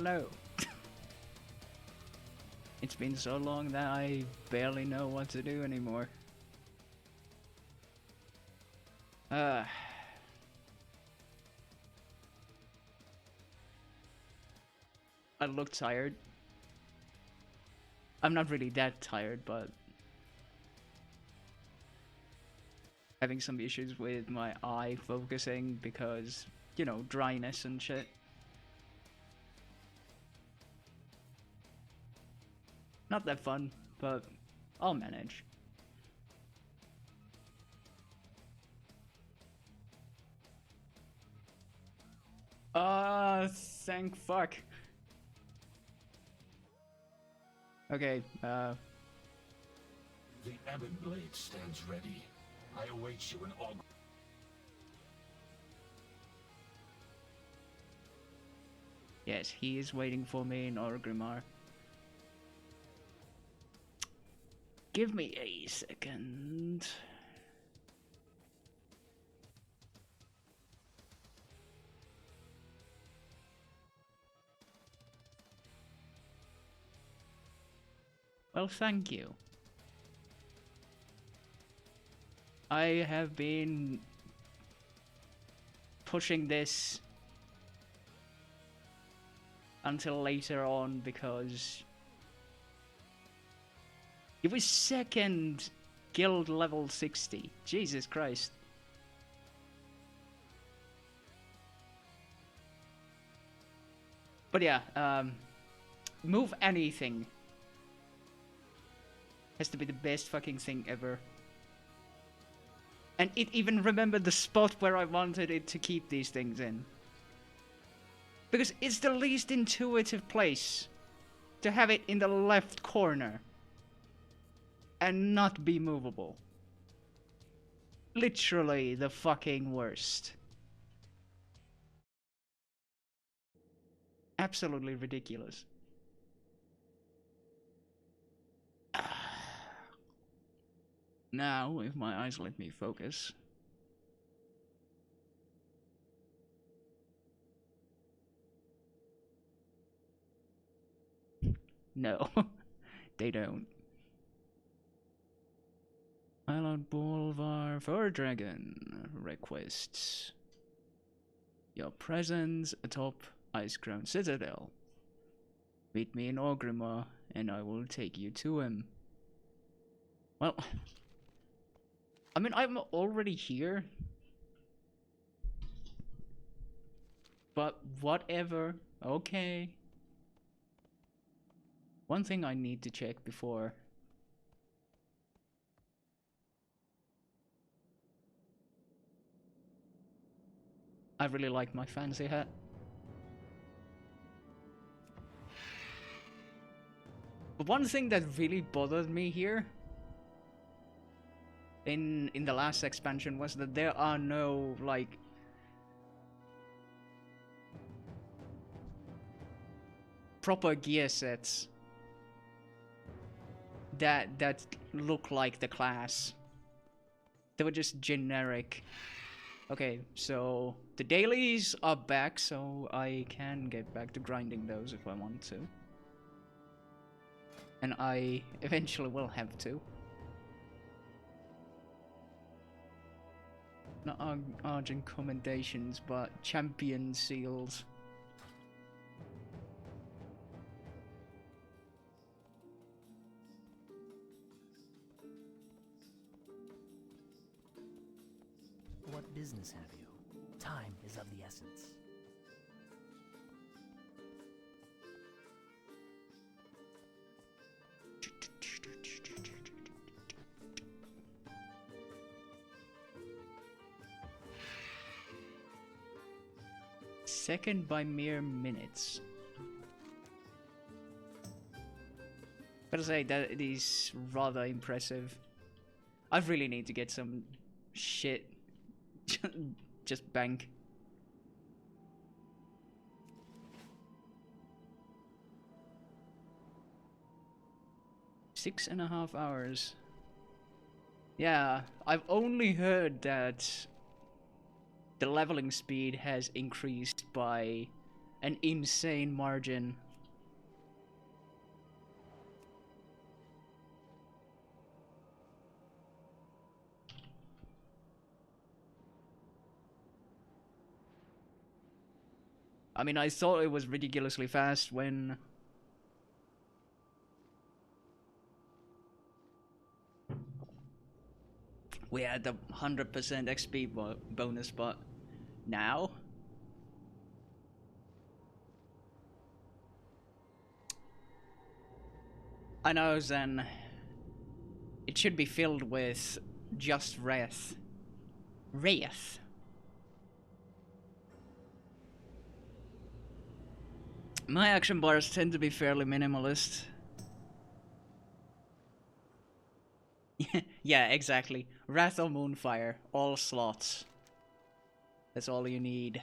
hello. It's been so long that I barely know what to do anymore. I look tired. I'm not really that tired, but having some issues with my eye focusing because, you know, dryness and shit. Not that fun, but I'll manage. Thank fuck. Okay, The Ebon Blade stands ready. I await you in all. Yes, he is waiting for me in Orgrimmar. Give me a second. Well, thank you. I have been pushing this until later on because it was second guild level 60. Jesus Christ. But yeah, move anything has to be the best fucking thing ever. And it even remembered the spot where I wanted it to keep these things in. Because it's the least intuitive place to have it in the left corner and not be movable. Literally the fucking worst. Absolutely ridiculous. Now, if my eyes let me focus. No, they don't. Island Boulevard for Dragon requests your presence atop Ice-Crown Citadel. Meet me in Orgrimmar, and I will take you to him. Well, I mean, I'm already here. But whatever, okay. One thing I need to check before. I really like my fancy hat. But one thing that really bothered me here in the last expansion was that there are no, like, proper gear sets that look like the class. They were just generic. Okay, so the dailies are back, so I can get back to grinding those if I want to. And I eventually will have to. Not Argent Commendations, but Champion Seals. What business have you? Time is of the essence. Second by mere minutes. Gotta say that it is rather impressive. I really need to get some shit. Just bank. Six and a half hours. Yeah, I've only heard that the leveling speed has increased by an insane margin. I mean, I thought it was ridiculously fast when we had the 100% XP bonus, but now? I know, Zen. It should be filled with just wrath. Wrath. My action bars tend to be fairly minimalist. Yeah, exactly. Wrath or Moonfire, all slots. That's all you need.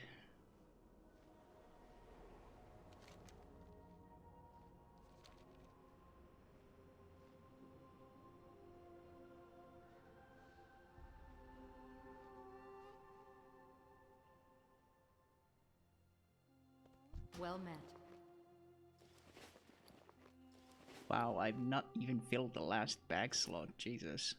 Well met. Wow, I've not even filled the last bag slot, Jesus.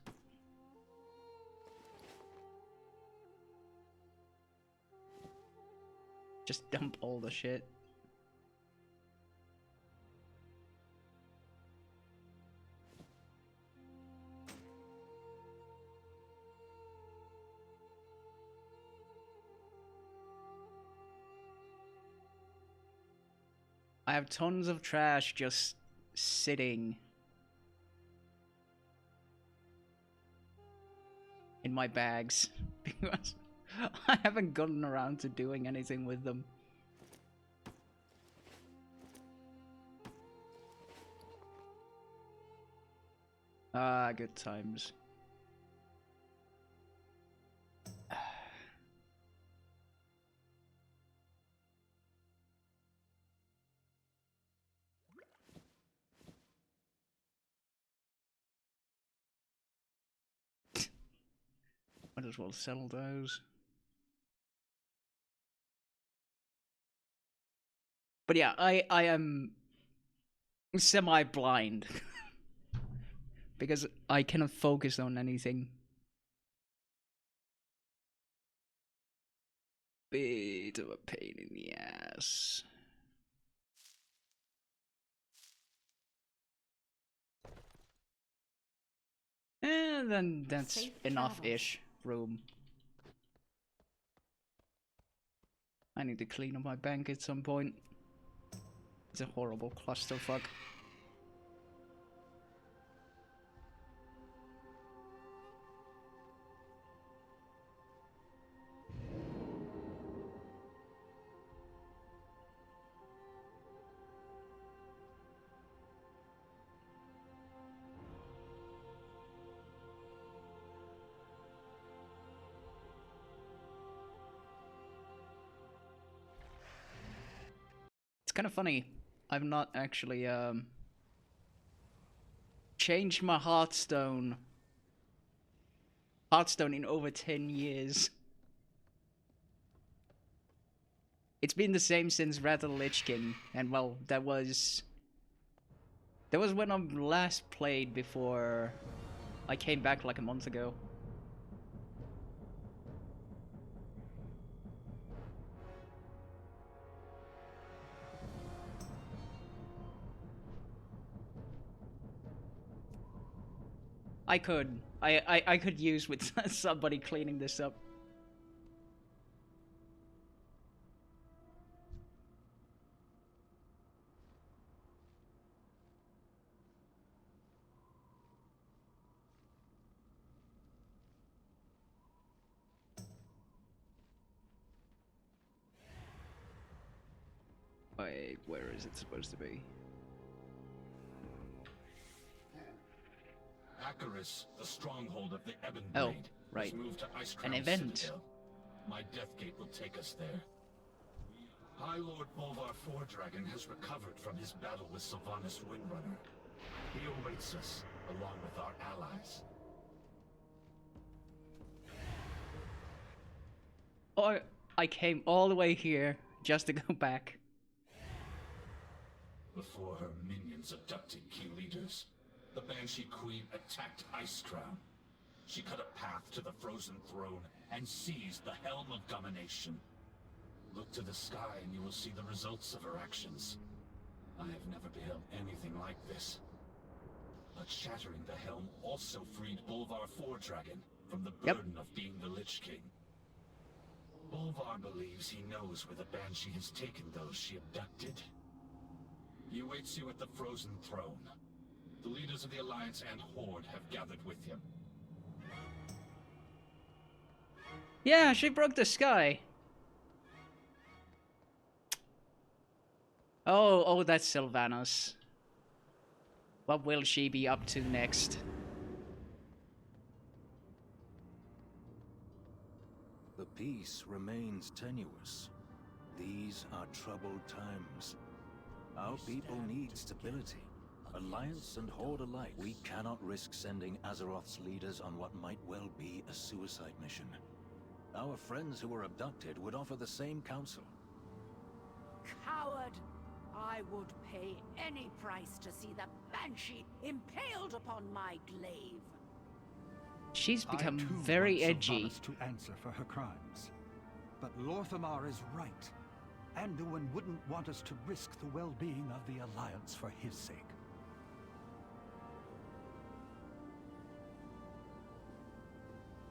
Just dump all the shit. I have tons of trash just sitting in my bags because I haven't gotten around to doing anything with them. Ah, good times. Might as well sell those. But yeah, I am semi-blind because I cannot focus on anything. Bit of a pain in the ass. And then that's Safe enough-ish room. I need to clean up my bank at some point. It's a horrible clusterfuck. It's kind of funny. I've not actually changed my Hearthstone in over 10 years. It's been the same since Wrath of the Lich King, and well, that was when I last played before I came back like a month ago. I could use with somebody cleaning this up. Wait, where is it supposed to be? Acaris, the stronghold of the Ebon Oh, Blade, right. has moved to Ice An Crown event. Citadel. My Deathgate will take us there. High Lord Bolvar Foredragon has recovered from his battle with Sylvanas Windrunner. He awaits us, along with our allies. Oh, I came all the way here just to go back. Before her minions abducted key leaders, the Banshee Queen attacked Icecrown. She cut a path to the Frozen Throne and seized the Helm of Domination. Look to the sky and you will see the results of her actions. I have never beheld anything like this. But shattering the helm also freed Bolvar Fordragon from the burden of being the Lich King. Bolvar believes he knows where the Banshee has taken those she abducted. He awaits you at the Frozen Throne. The leaders of the Alliance and Horde have gathered with him. Yeah, she broke the sky. Oh, that's Sylvanas. What will she be up to next? The peace remains tenuous. These are troubled times. Our people need stability. Alliance and Horde alike. We cannot risk sending Azeroth's leaders on what might well be a suicide mission. Our friends who were abducted would offer the same counsel. Coward! I would pay any price to see the Banshee impaled upon my glaive. She's become I too very want edgy. Sylvanas to answer for her crimes. But Lorthamar is right. Anduin wouldn't want us to risk the well-being of the Alliance for his sake.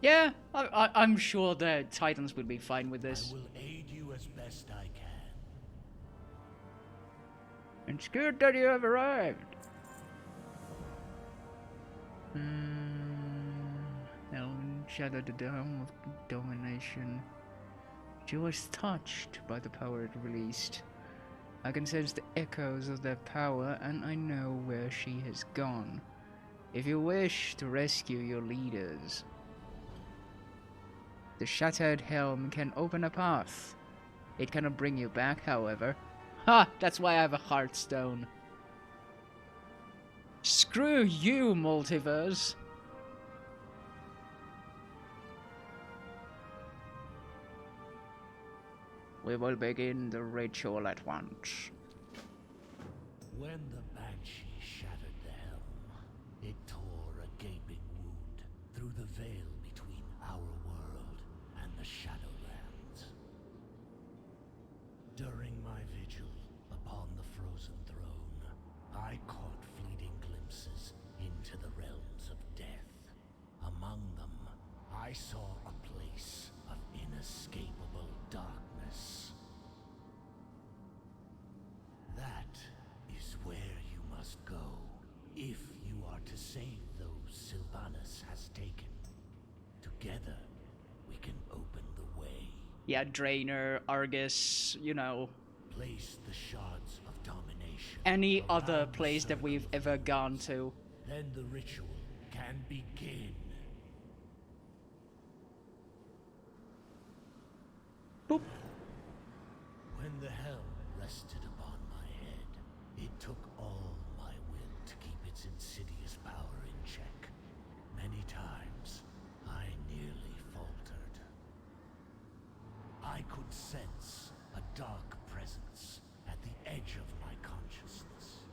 Yeah, I'm sure the Titans would be fine with this. I will aid you as best I can. It's good that you have arrived. Ellen shadowed the dome of domination. She was touched by the power it released. I can sense the echoes of that power, and I know where she has gone. If you wish to rescue your leaders, the Shattered Helm can open a path. It cannot bring you back, however. Ha! That's why I have a Heartstone. Screw you, multiverse! We will begin the ritual at once. When the Banshee shattered the helm, it tore a gaping wound through the veil between our world and the Shadowlands. During my vigil upon the Frozen Throne, I caught fleeting glimpses into the realms of death. Among them, I saw a place of inescapable darkness. That is where you must go, if you are to save those Sylvanas has taken. Together, we can open the way. Yeah, Draenor, Argus, you know, Place the shards of domination. any other around the place that we've circle of ever gone to. Then the ritual can begin. Boop. When the helm rested upon my head, it took all my will to keep its insidious power in check. Many times, I nearly faltered. I could sense a dark presence at the edge of my consciousness.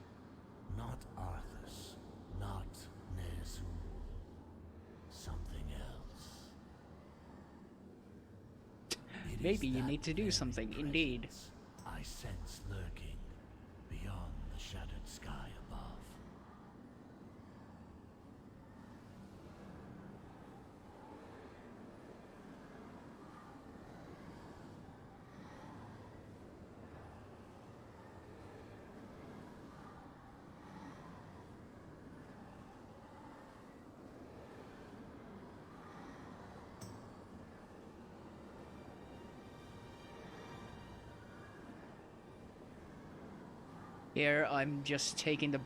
Not Arthas, not Ner'zhul. Something else. It Maybe is you that need to do very something, indeed. presence I sense lurking beyond the shattered sky above. Here, I'm just taking the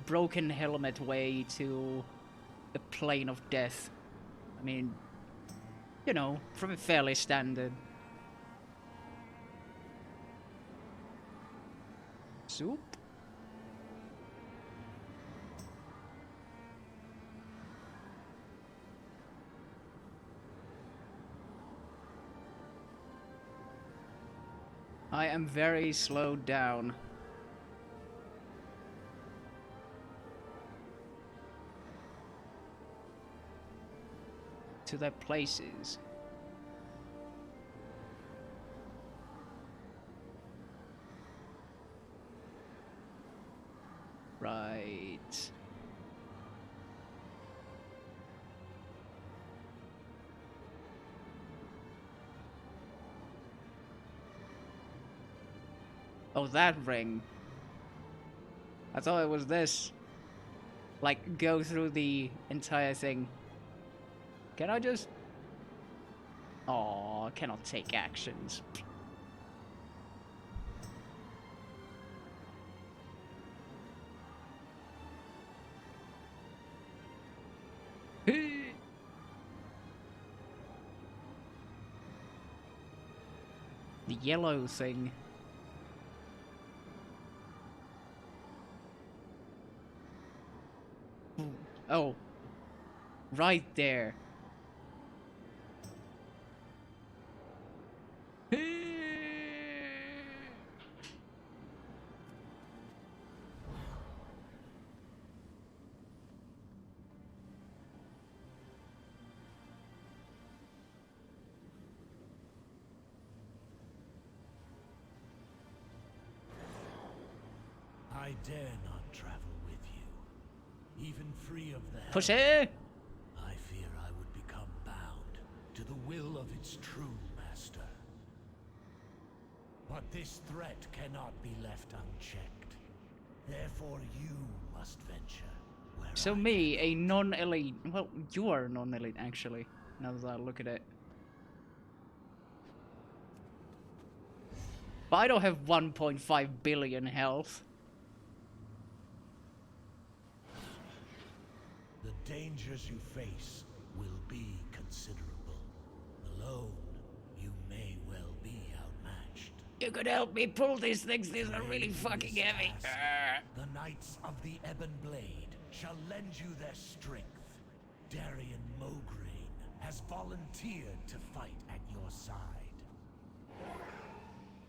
broken helmet way to the plane of death. I mean, you know, from a fairly standard. Soup? I am very slowed down. to their places. Right. Oh, that ring. I thought it was this. Like, go through the entire thing. Can I just... Oh, I cannot take actions. The yellow thing. Oh. Right there. I dare not travel with you, even free of the Pussy! helm. I fear I would become bound to the will of its true master. But this threat cannot be left unchecked. Therefore you must venture where So I me, a non-elite... Well, you are a non-elite, actually, now that I look at it. But I don't have 1.5 billion health. The dangers you face will be considerable. Alone, you may well be outmatched. You could help me pull these things, these are really fucking heavy. The Knights of the Ebon Blade shall lend you their strength. Darian Mograine has volunteered to fight at your side.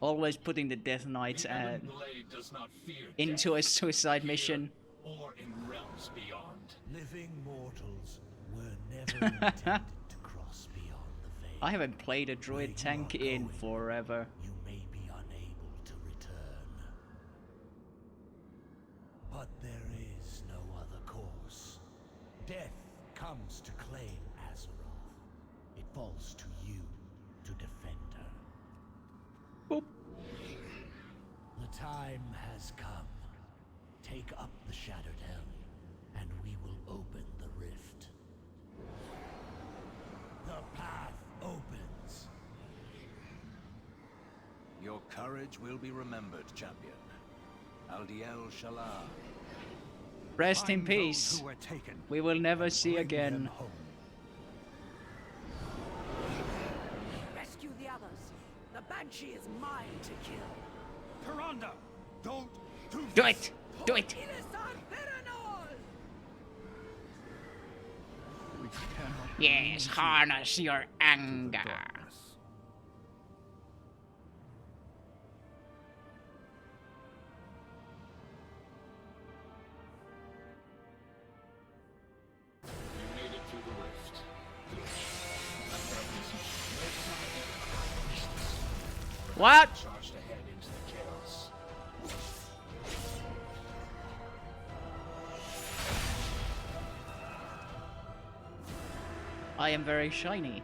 Always putting the Death Knights The Ebon Blade does not fear into a death, suicide fear, mission. or in realms beyond. Living mortals were never intended to cross beyond the veil. I haven't played a druid tank in forever. You may be unable to return. But there is no other course. Death comes to claim Azeroth. It falls to you to defend her. Boop. The time has come. Take up the Shattered Helm, and we will open the rift. The path opens. Your courage will be remembered, champion. Aldiel Shalar. Rest in Find those peace. who were taken. We will never see Bring them again. home. Rescue the others. The Banshee is mine to kill. Piranda, don't do Do this. it! Do it! We cannot Yes, harness your anger. darkness. You made it through the rift. What? Charged ahead into the chaos. I am very shiny.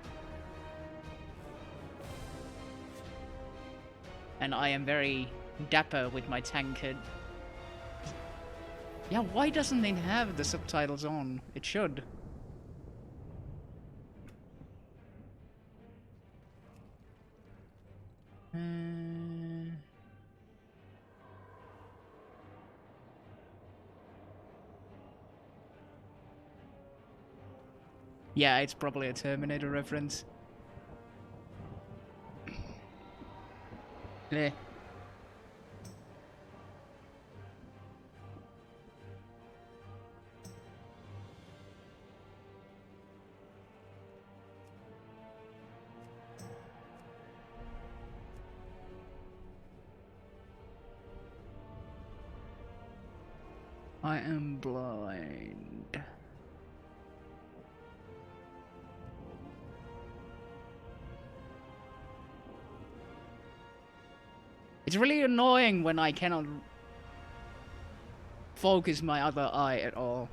And I am very dapper with my tankard. Yeah, why doesn't it have the subtitles on? It should. Yeah, it's probably a Terminator reference. Eh. I am blind. It's really annoying when I cannot focus my other eye at all.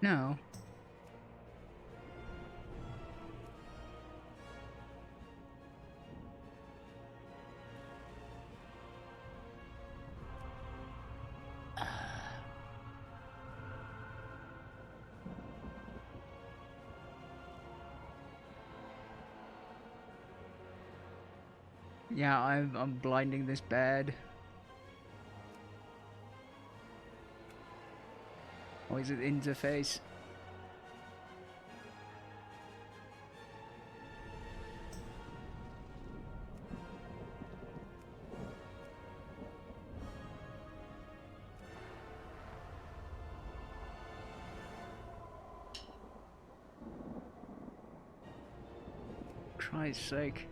No. Yeah, I'm blinding this bad. Or is it interface? Christ's sake.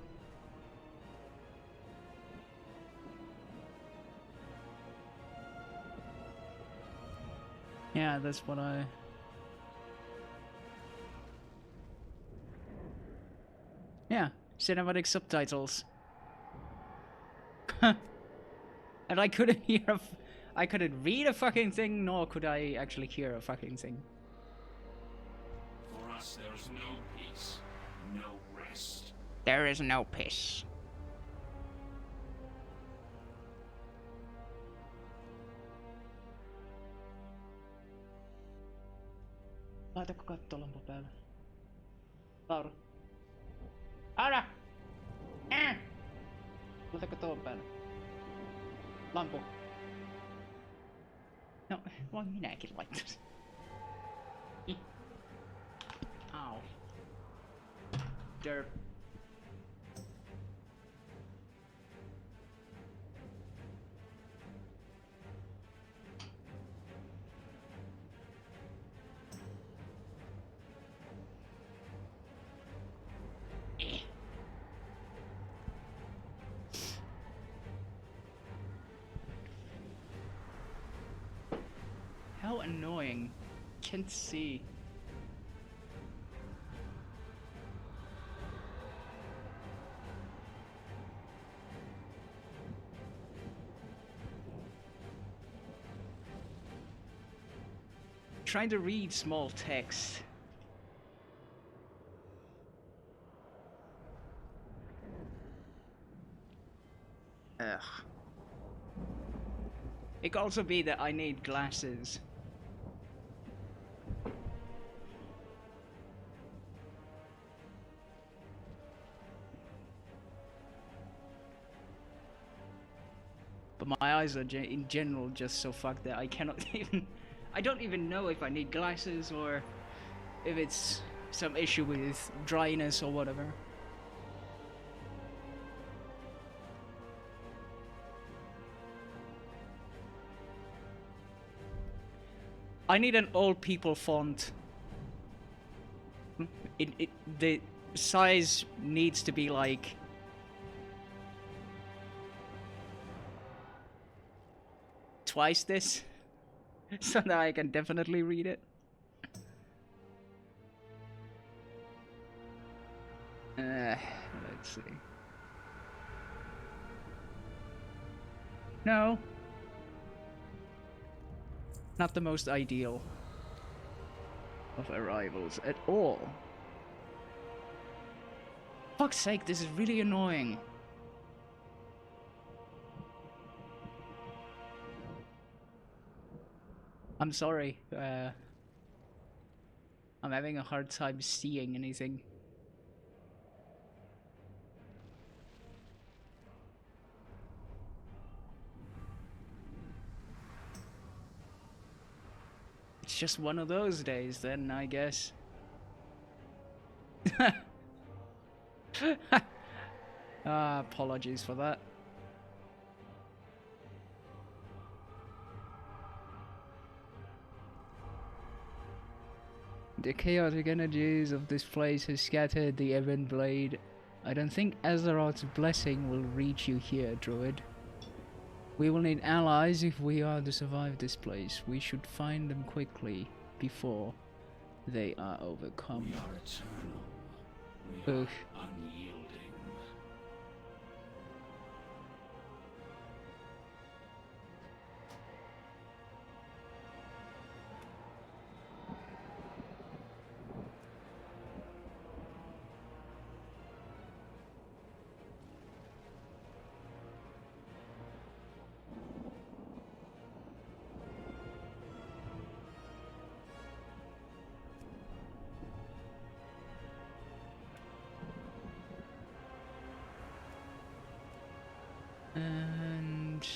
Yeah, that's what I... Yeah, cinematic subtitles. And I couldn't hear I couldn't read a fucking thing, nor could I actually hear a fucking thing. For us, there's no peace, no rest. There is no peace. Laitako kattolampu päälle? Laura. Laura! Laitako tuon päälle? Lampu. No, voin minäkin laittaa sen. Au. Derp. How annoying. Can't see. Trying to read small text. Ugh. It could also be that I need glasses. But my eyes are in general just so fucked that I cannot even... I don't even know if I need glasses or if it's some issue with dryness or whatever. I need an old people font. The size needs to be like... twice this. So that I can definitely read it. Let's see. No. Not the most ideal of arrivals at all. Fuck's sake, this is really annoying. I'm sorry, I'm having a hard time seeing anything. It's just one of those days then, I guess. Apologies for that. The chaotic energies of this place has scattered the Event Blade. I don't think Azeroth's blessing will reach you here, Druid. We will need allies if we are to survive this place. We should find them quickly, before They are overcome. We are eternal. We are Ugh. unyielding. And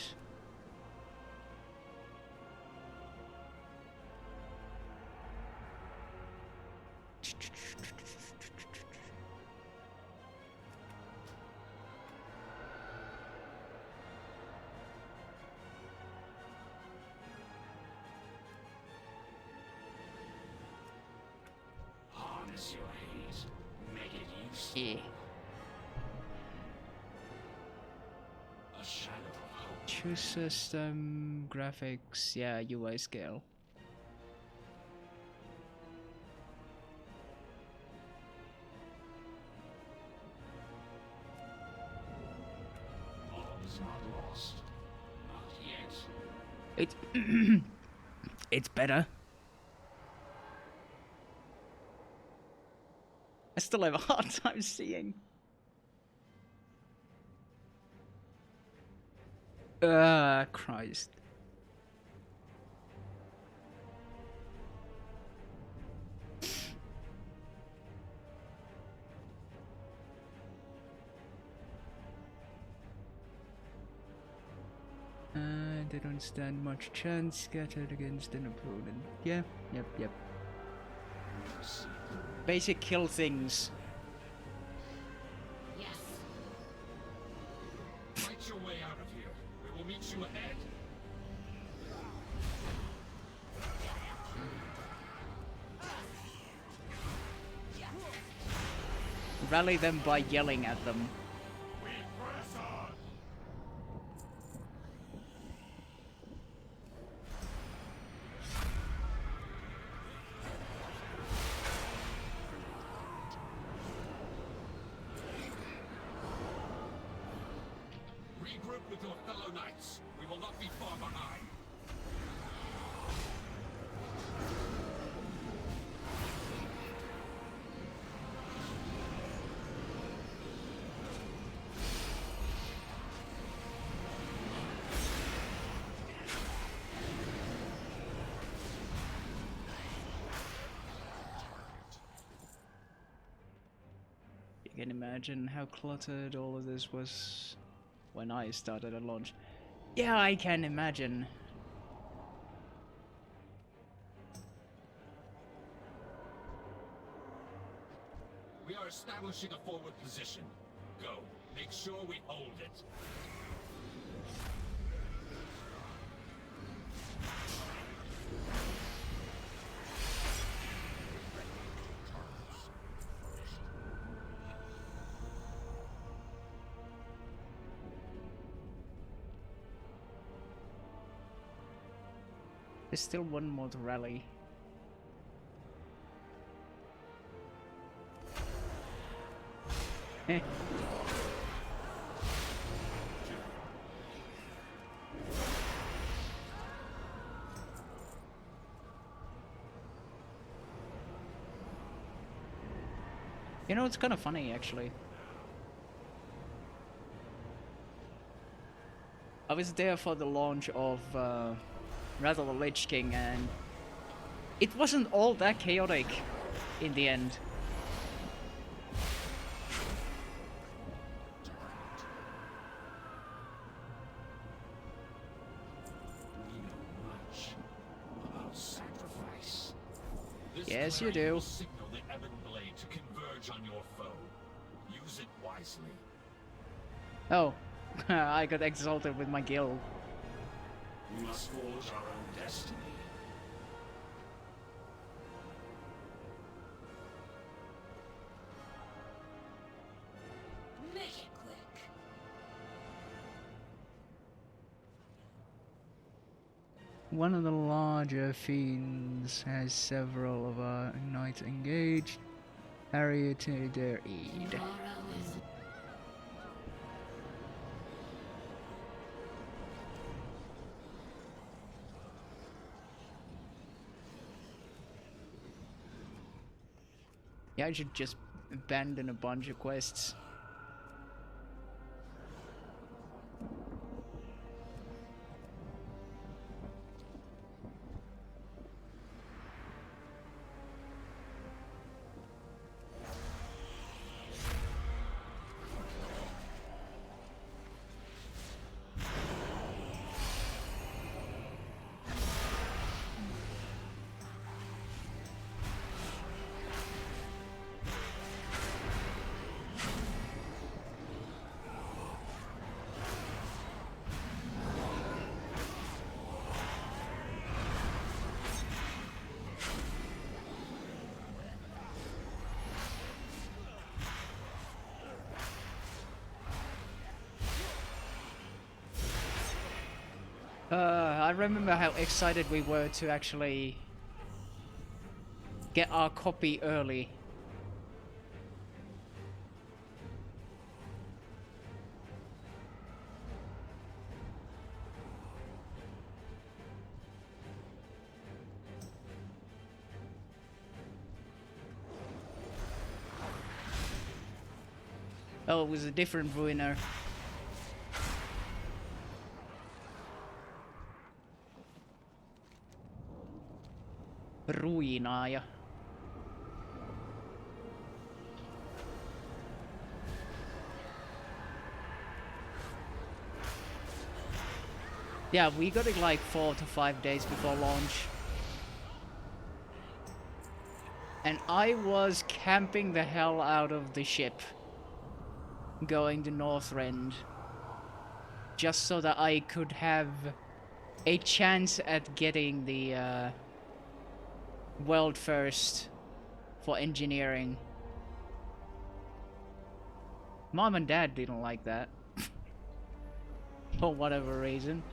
Harness your hate. Make it useful. yeah. A shadow of hope. Choose system, graphics, yeah, UI scale. All is not lost. Not yet. It's it's better. I still have a hard time seeing. Christ. They don't stand much chance, scattered against an opponent. Yeah, yep. Basic kill things. Yes. Fight your way out of here. We will meet you ahead. Rally them by yelling at them. We press on. Regroup with your fellow knights. We will not be far behind. You can imagine how cluttered all of this was when I started at launch. Yeah, I can imagine. We are establishing a forward position. Go. Make sure we hold it. There's still one more to rally. Eh. You know, it's kind of funny, actually. I was there for the launch of Rather the Lich King, and it wasn't all that chaotic in the end. We know much about sacrifice. This Yes, you clarion do. will signal the ebon blade to converge on your foe. Use it wisely. Oh, I got exalted with my guild. We must forge our own destiny. Make it quick. One of the larger fiends has several of our knights engaged. Hurry to their aid. Yeah, I should just abandon a bunch of quests. I remember how excited we were to actually get our copy early. Oh, it was a different ruiner. Ruinaaja. Yeah, we got it like 4 to 5 days before launch. And I was camping the hell out of the ship, going to Northrend, just so that I could have a chance at getting the world first for engineering. Mom and Dad didn't like that. For whatever reason.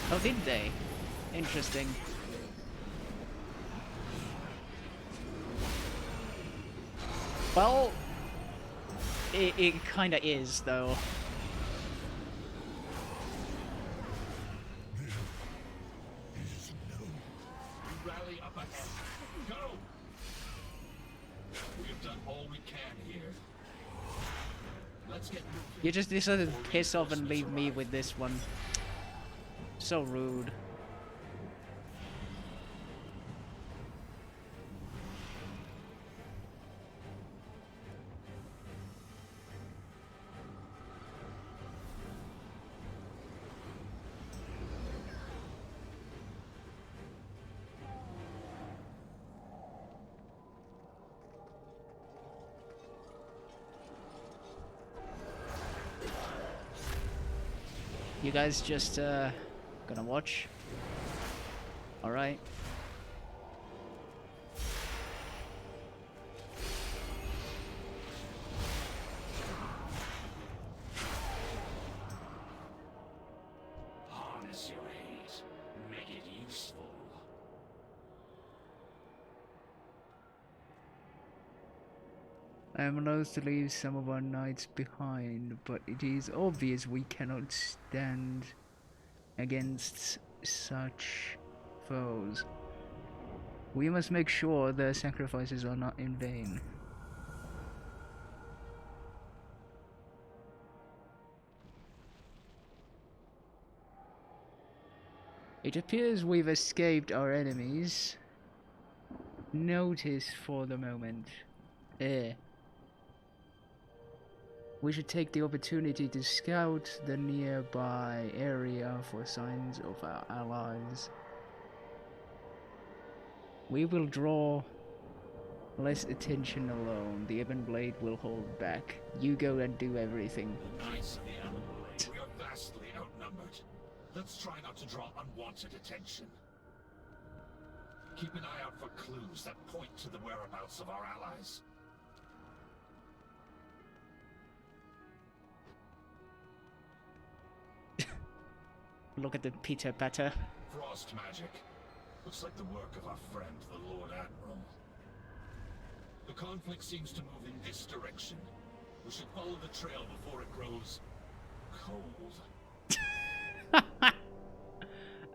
Oh, did they? Interesting. Well, it kinda is, though. Rally up ahead. Go! We have done all we can here. Let's get moving. You just decided to piss off and leave me with this one. So rude. You guys just gonna watch? Alright. Harness your hate. Make it useful. I am loath to leave some of our knights behind, but it is obvious we cannot stand against such foes. We must make sure their sacrifices are not in vain. It appears we've escaped our enemies. Notice for the moment. We should take the opportunity to scout the nearby area for signs of our allies. We will draw less attention alone. The Ebon Blade will hold back. You go and do everything. Knights of the Emblem Blade, we are vastly outnumbered. Let's try not to draw unwanted attention. Keep an eye out for clues that point to the whereabouts of our allies. Look at the Peter Patter. Frost magic. Looks like the work of our friend, the Lord Admiral. The conflict seems to move in this direction. We should follow the trail before it grows cold.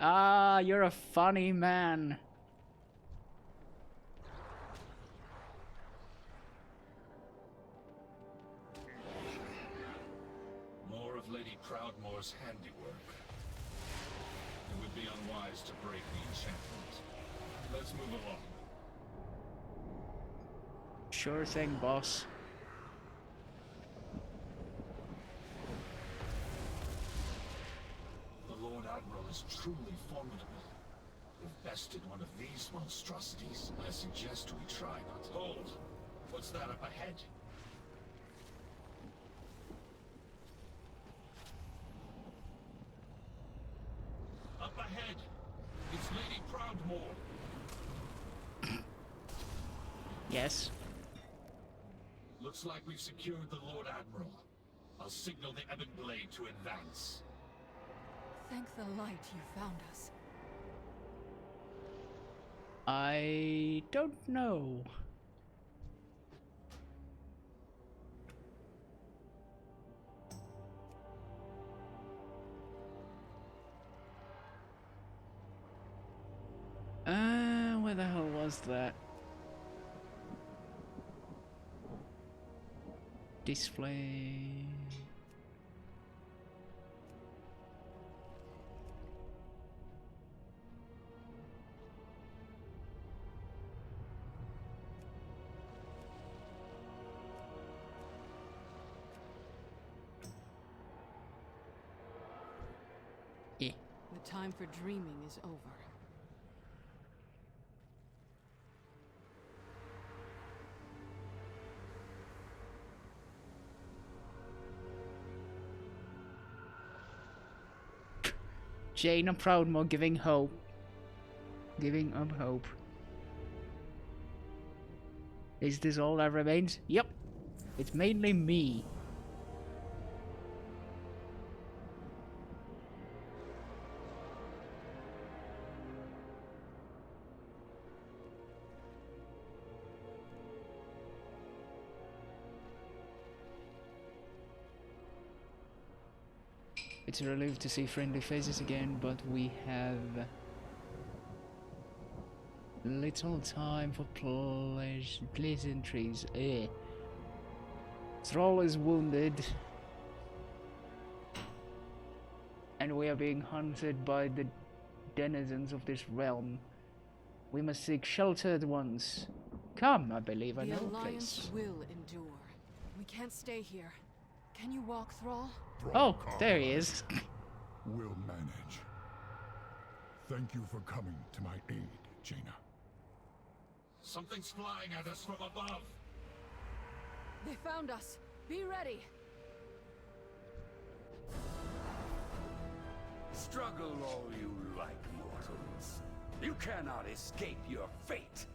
Ah, you're a funny man. More of Lady Proudmoore's handiwork. It would be unwise to break the enchantment. Let's move along. Sure thing, boss. The Lord Admiral is truly formidable. We've bested one of these monstrosities. I suggest we try not to... Hold! What's that up ahead? Up ahead! It's Lady Proudmoore! Yes. Looks like we've secured the Lord Admiral. I'll signal the Ebon Blade to advance. Thank the light you found us. I don't know. Where the hell was that? Display. Yeah. The time for dreaming is over. Jane and Proudmoore giving hope. Giving up hope. Is this all that remains? Yep. It's mainly me. It's a relief to see friendly faces again, but we have little time for pleasantries. Thrall is wounded, and we are being hunted by the denizens of this realm. We must seek shelter at once. Come, I believe I know a place. The Alliance will endure. We can't stay here. Can you walk, Thrall? Oh, there he is. We'll manage. Thank you for coming to my aid, Jaina. Something's flying at us from above. They found us. Be ready. Struggle all you like, mortals. You cannot escape your fate.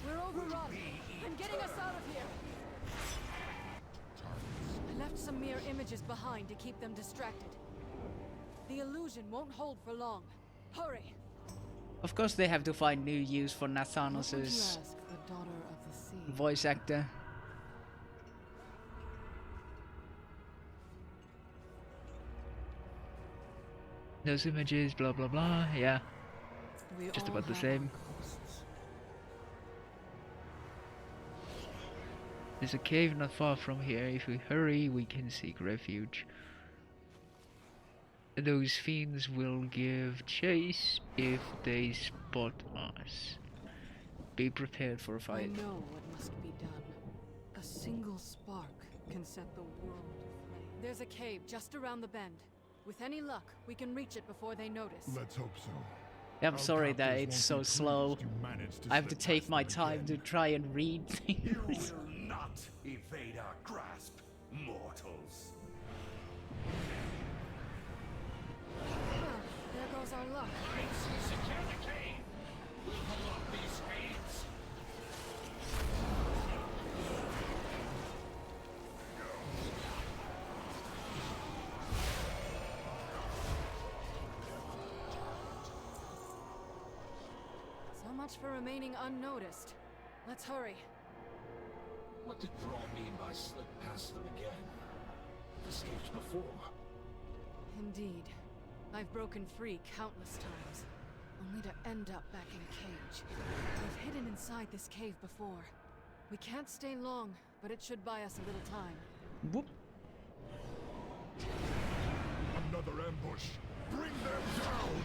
We're overrun. I'm getting us out of here. I left some mere images behind to keep them distracted. The illusion won't hold for long. Hurry. Of course they have to find new use for Nathanos's The daughter of the sea. voice actor. Those images, blah blah blah, yeah. We Just all about the have same. our costs. There's a cave not far from here. If we hurry, we can seek refuge. Those fiends will give chase if they spot us. Be prepared for a I fight. know what must be done. A single spark can set the world aflame. There's a cave just around the bend. With any luck, we can reach it before they notice. Let's hope so. I'm Our sorry that captors it's won't so be slow. pleased you managed to I have to slip take past my them time to again. try and read You things. will not evade our grasp, mortals. Well, there goes our luck. Secure the cave! We'll pull off these raids! So much for remaining unnoticed. Let's hurry. What did Brawl mean by slip past them again? Escaped before. Indeed. I've broken free countless times, only to end up back in a cage. I've hidden inside this cave before. We can't stay long, but it should buy us a little time. Whoop. Another ambush. Bring them down!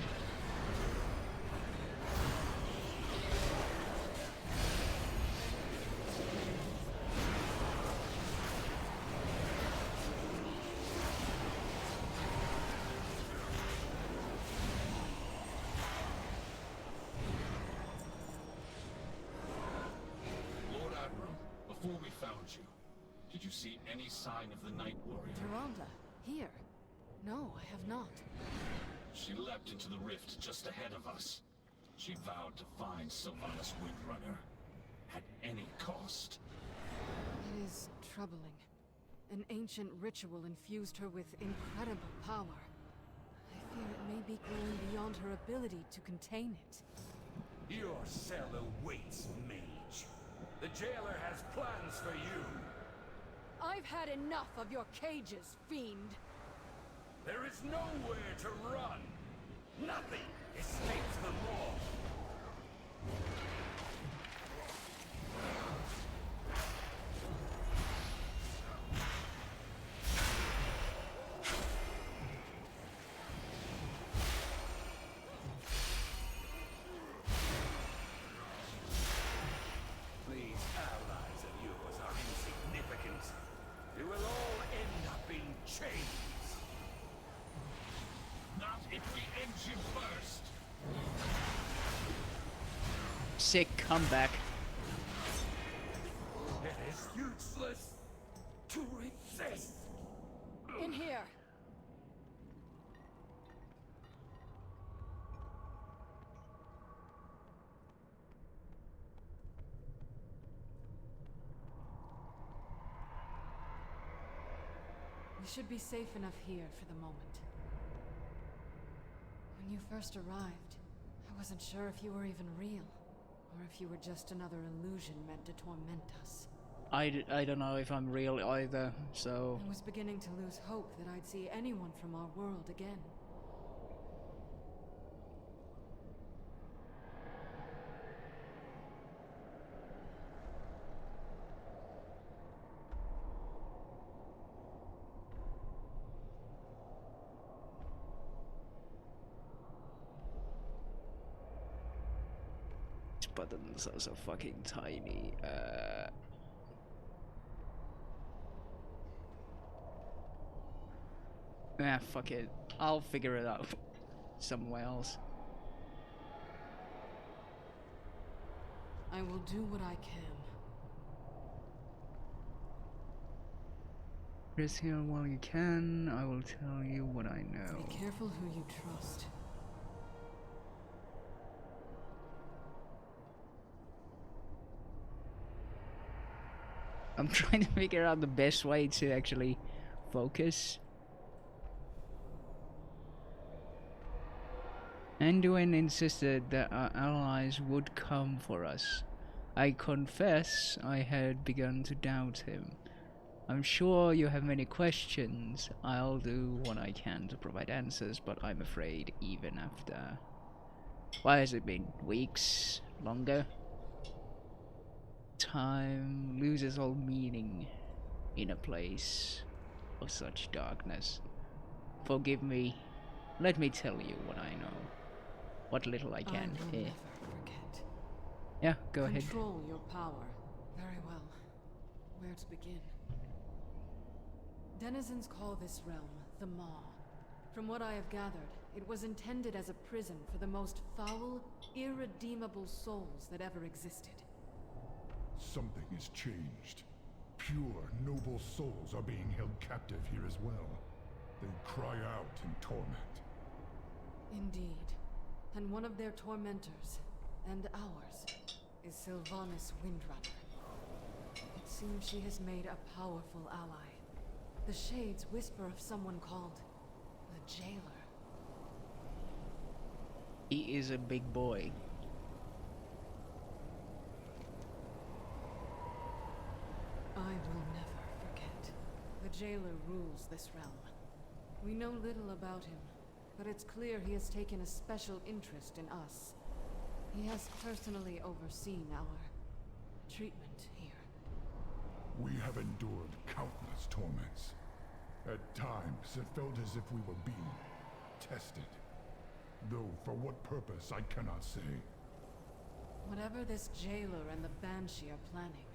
Lord Admiral, before we found you, did you see any sign of the Night Warrior? Veranda, here? No, I have not. She leapt into the rift just ahead of us. She vowed to find Sylvanas Windrunner. At any cost. It is troubling. An ancient ritual infused her with incredible power. I fear it may be growing beyond her ability to contain it. Your cell awaits, mage. The jailer has plans for you. I've had enough of your cages, fiend. There is nowhere to run. Nothing escapes the law. These allies of yours are insignificant. You will all end up in chains. Not if we end you first. Sick comeback. It is useless to resist. In here. We should be safe enough here for the moment. When you first arrived, I wasn't sure if you were even real, or if you were just another illusion meant to torment us. I don't know if I'm real either, so... I was beginning to lose hope that I'd see anyone from our world again. These buttons are so fucking tiny. Ah, fuck it. I'll figure it out somewhere else. I will do what I can. Rest here while you can. I will tell you what I know. Be careful who you trust. I'm trying to figure out the best way to actually focus. Anduin insisted that our allies would come for us. I confess I had begun to doubt him. I'm sure you have many questions. I'll do what I can to provide answers, but I'm afraid even after... Why has it been weeks? Longer? Time loses all meaning in a place of such darkness. Forgive me. Let me tell you what I know. What little I can. I will never forget. Yeah, go ahead. Control your power. Very well. Where to begin? Denizens call this realm the Maw. From what I have gathered, it was intended as a prison for the most foul, irredeemable souls that ever existed. Something has changed. Pure, noble souls are being held captive here as well. They cry out in torment. Indeed. And one of their tormentors, and ours, is Sylvanas Windrunner. It seems she has made a powerful ally. The Shades whisper of someone called the Jailer. He is a big boy. I will never forget. The Jailer rules this realm. We know little about him, but it's clear he has taken a special interest in us. He has personally overseen our treatment here. We have endured countless torments. At times, it felt as if we were being tested. Though for what purpose, I cannot say. Whatever this Jailer and the Banshee are planning,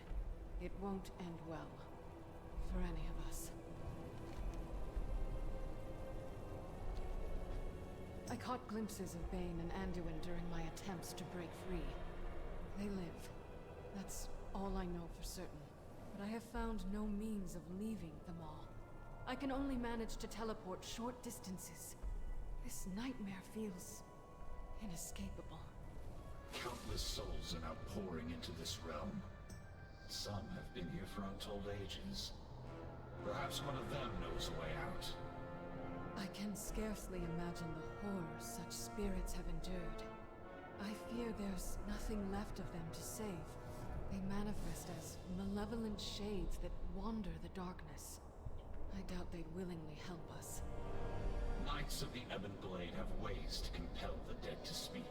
it won't end well. For any of us. I caught glimpses of Bane and Anduin during my attempts to break free. They live. That's all I know for certain. But I have found no means of leaving them all. I can only manage to teleport short distances. This nightmare feels inescapable. Countless souls are now pouring into this realm. Some have been here for untold ages. Perhaps one of them knows a way out. I can scarcely imagine the horrors such spirits have endured. I fear there's nothing left of them to save. They manifest as malevolent shades that wander the darkness. I doubt they'd willingly help us. Knights of the Ebon Blade have ways to compel the dead to speak.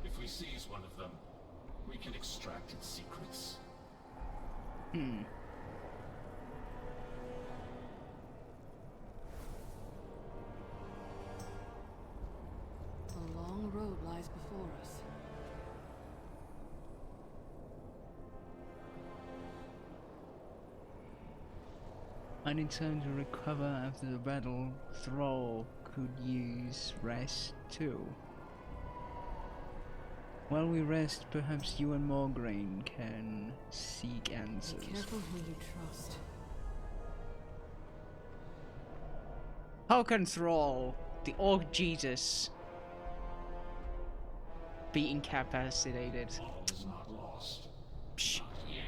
If we seize one of them, we can extract its secrets. A long road lies before us. And in time to recover after the battle, Thrall could use rest too. While we rest, perhaps you and Morgraine can seek answers. Be careful who you trust. How can Thrall, the Orc Jesus, be incapacitated? All is not lost. Psh. Not yet.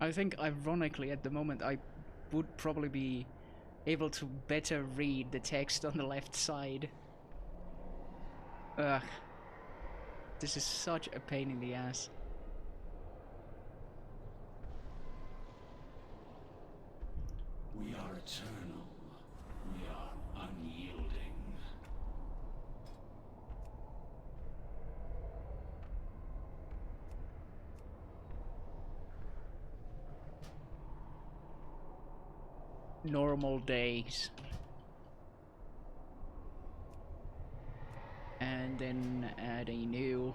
I think, ironically, at the moment, I would probably be able to better read the text on the left side. Ugh. This is such a pain in the ass. We are eternal. We are unyielding. Normal days. And then add a new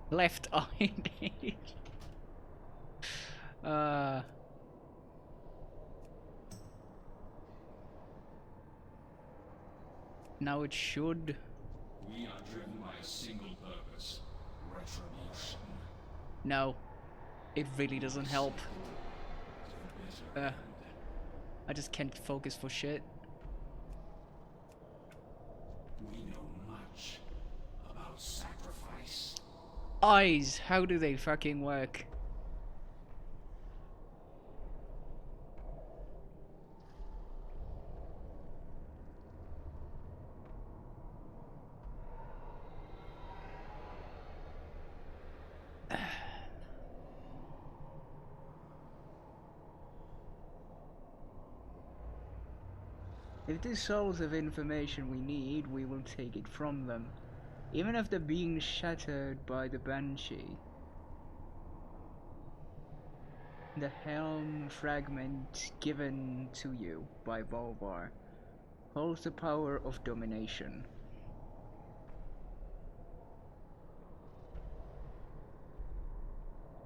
left eye day. Now it should. We are driven by a single purpose: retribution. No, it really doesn't help. I just can't focus for shit. We know much about sacrifice. Eyes, how do they fucking work? If the source of information we need, we will take it from them, even if they're being shattered by the Banshee. The helm fragment given to you by Volvar holds the power of domination.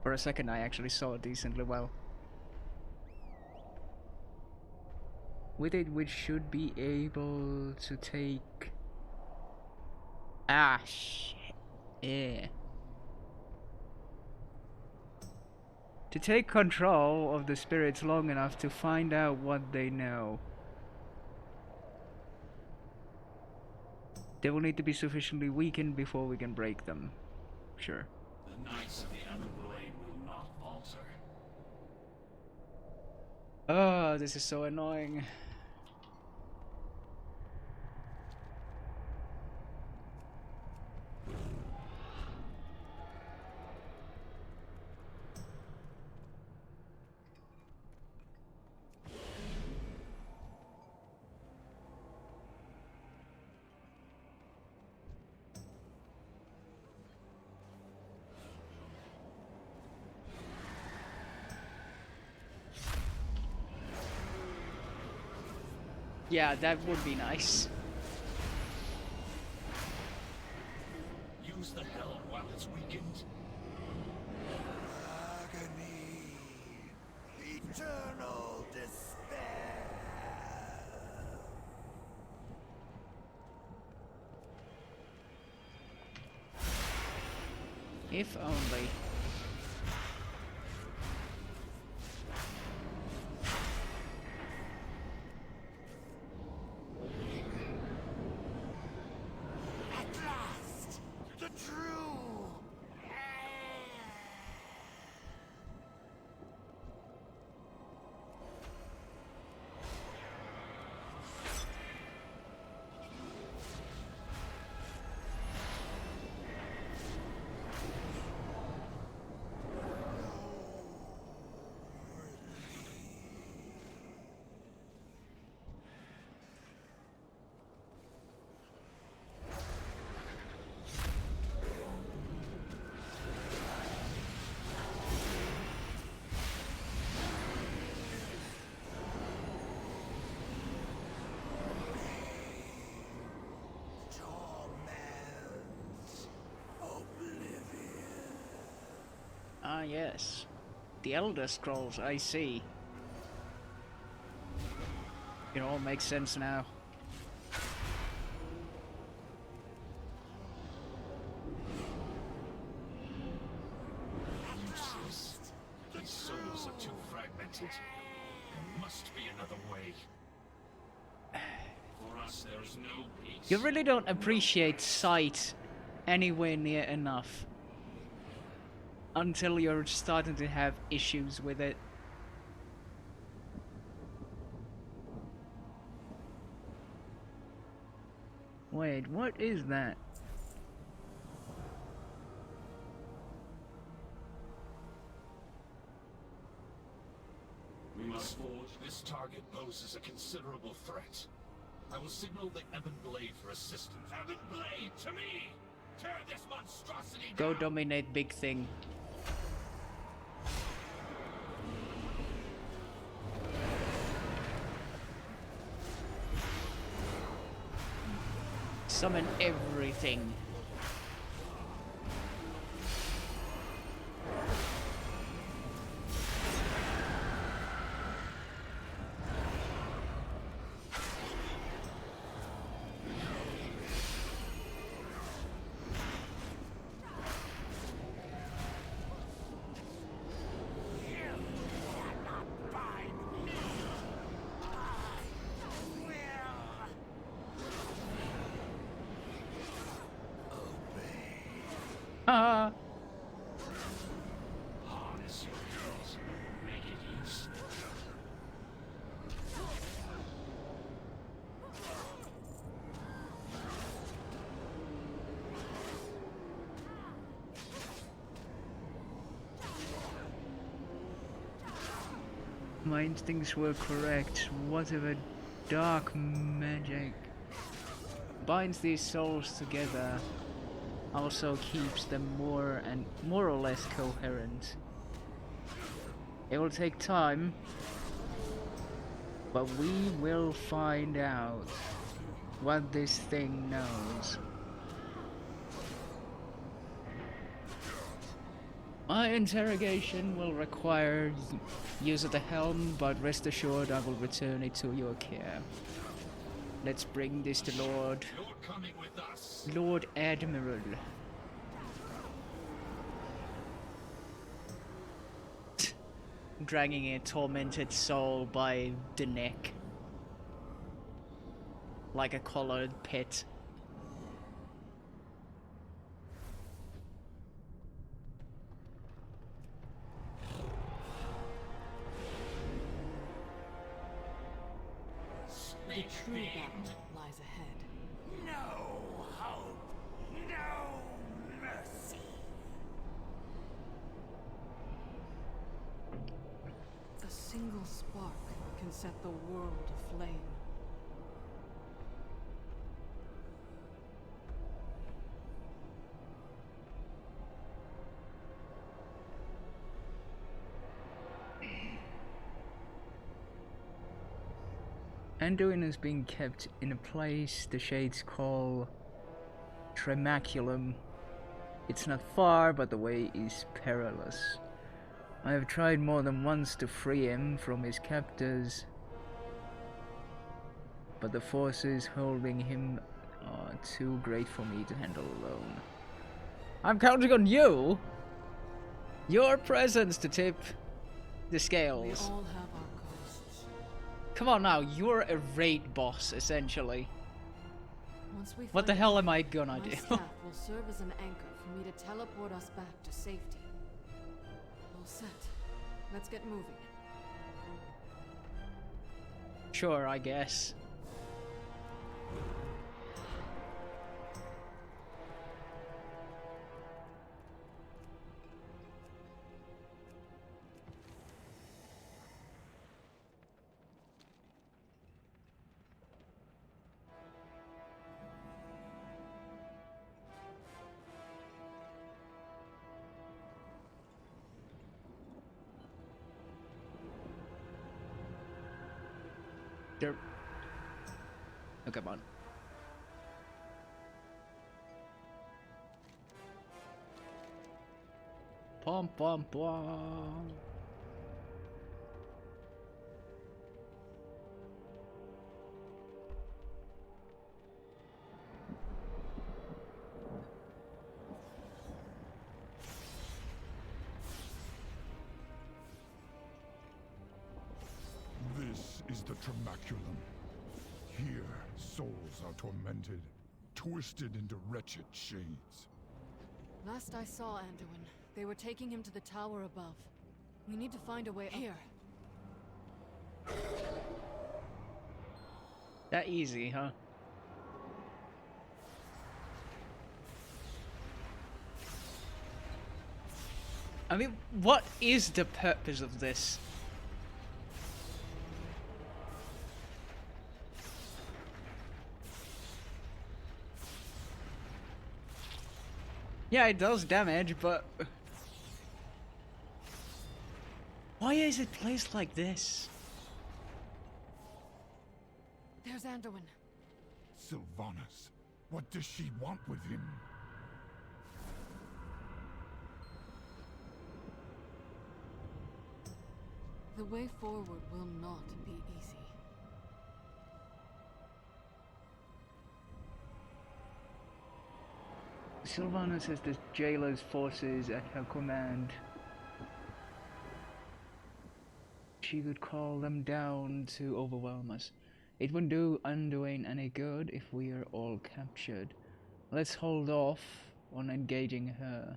For a second I actually saw it decently well. With it we should be able to take... Ah, shit. Yeah. To take control of the spirits long enough to find out what they know. They will need to be sufficiently weakened before we can break them. Sure. The Knights of the Everblade will not falter. Oh, this is so annoying. Yeah, that would be nice. Use the helm while it's weakened. Agony. Eternal despair. If only. Ah, yes. The Elder Scrolls, I see. It all makes sense now. Useless. These souls are too fragmented. There must be another way. For us, there is no peace. You really don't appreciate sight anywhere near enough. Until you're starting to have issues with it. Wait, what is that? We must forge. This target poses a considerable threat. I will signal the Ebon Blade for assistance. Ebon Blade, to me! Tear this monstrosity Go down! dominate big thing. Summon everything. Ah. Harness your girls. Make it use. My instincts were correct. Whatever dark magic binds these souls together, also keeps them more or less coherent. It will take time, but we will find out what this thing knows. My interrogation will require use of the helm, but rest assured I will return it to your care. Let's bring this to Lord Admiral. Dragging a tormented soul by the neck. Like a collared pet. The true battle lies ahead. No hope, no mercy. A single spark can set the world aflame. Anduin is being kept in a place the Shades call Tremaculum. It's not far, but the way is perilous. I have tried more than once to free him from his captors, but the forces holding him are too great for me to handle alone. I'm counting on you! Your presence to tip the scales. We all have our costs. Come on now, you're a raid boss, essentially. Once we What the find hell it, am I gonna my do? staff will serve as an anchor for me to teleport us back to safety. All set. Let's get moving. Sure, I guess. There. Oh, come on. Pom pom pom. This is the Tremaculum. Here, souls are tormented, twisted into wretched shades. Last I saw Anduin, they were taking him to the tower above. We need to find a way here. That easy, huh? I mean, what is the purpose of this? Yeah, it does damage, but why is it placed like this? There's Anduin. Sylvanas, what does she want with him? The way forward will not be easy. Sylvanas has the jailer's forces at her command. She could call them down to overwhelm us. It wouldn't do Anduin any good if we are all captured. Let's hold off on engaging her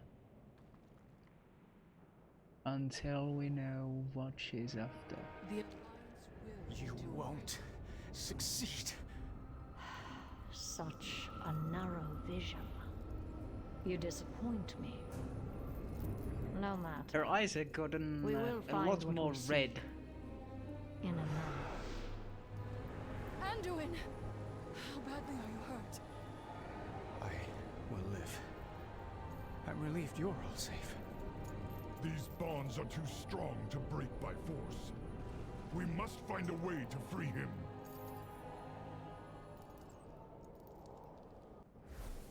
until we know what she's after. The You won't succeed. Such a narrow vision. You disappoint me. No matter. Her eyes have gotten We will a find lot what more we seek. red. In a moment. Anduin! How badly are you hurt? I will live. I'm relieved you're all safe. These bonds are too strong to break by force. We must find a way to free him.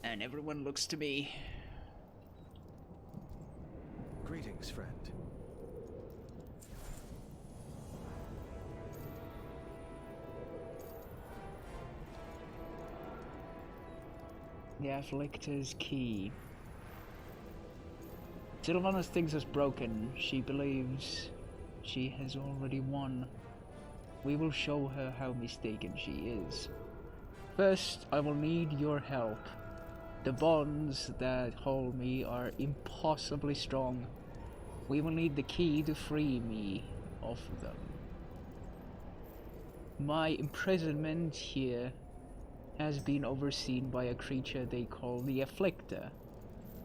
And everyone looks to me. Greetings, friend. The Afflictor's Key. Sylvanas thinks us broken. She believes she has already won. We will show her how mistaken she is. First, I will need your help. The bonds that hold me are impossibly strong. We will need the key to free me of them. My imprisonment here has been overseen by a creature they call the Afflictor.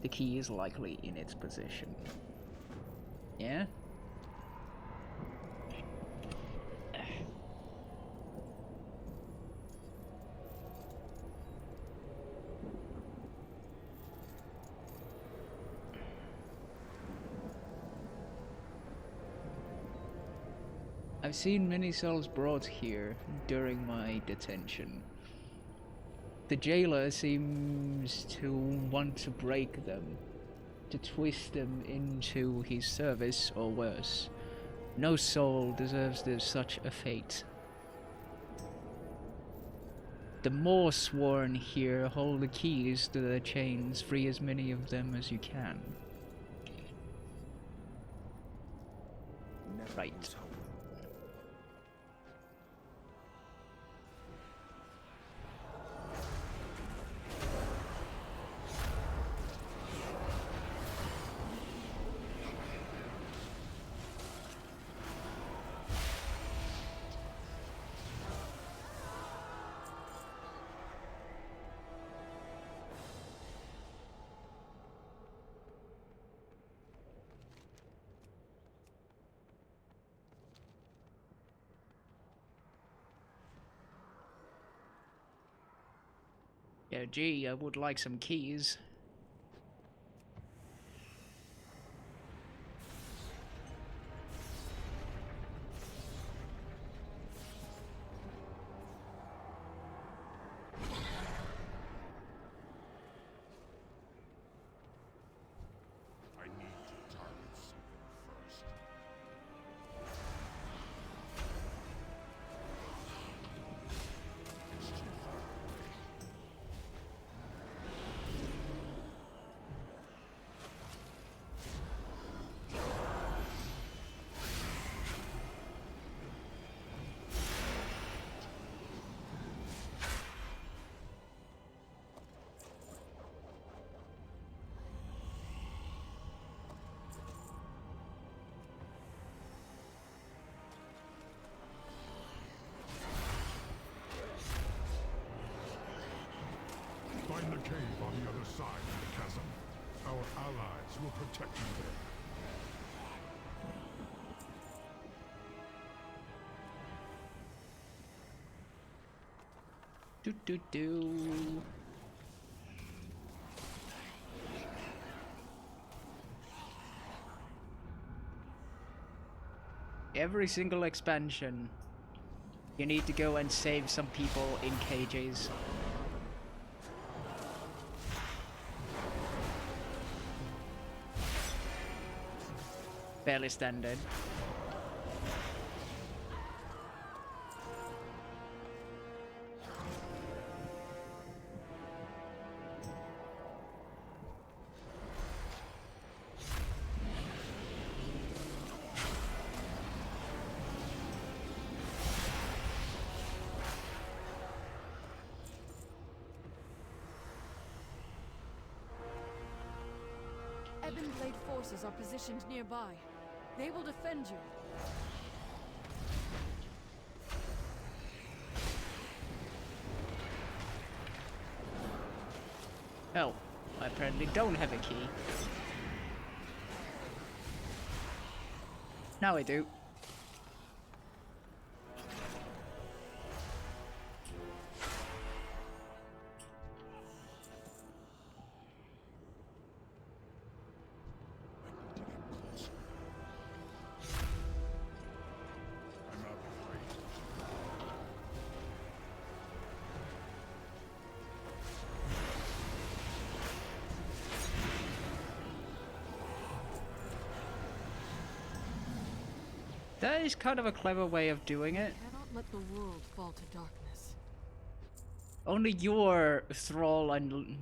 The key is likely in its possession. Yeah? I've seen many souls brought here during my detention. The jailer seems to want to break them, to twist them into his service or worse. No soul deserves such a fate. The more sworn here hold the keys to the chains. Free as many of them as you can. Right. Yeah, gee, I would like some keys. I need to target something first. It's too far away. Find the cave on the other side of the chasm. Our allies will protect you there. Do. Every single expansion, you need to go and save some people in cages. Fairly standard. Ebonblade forces are positioned nearby. They will defend you. Oh, I apparently don't have a key. Now I do. That is kind of a clever way of doing it. Cannot let the world fall to darkness. Only your Thrall and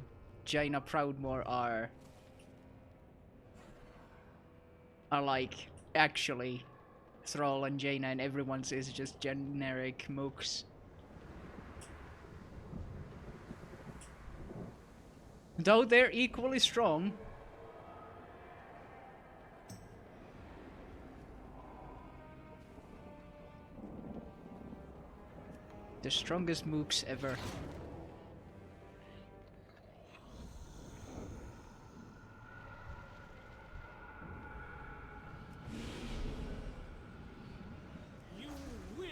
Jaina Proudmoore are like actually Thrall and Jaina, and everyone's is just generic mooks. Though they're equally strong. The strongest mooks ever. You will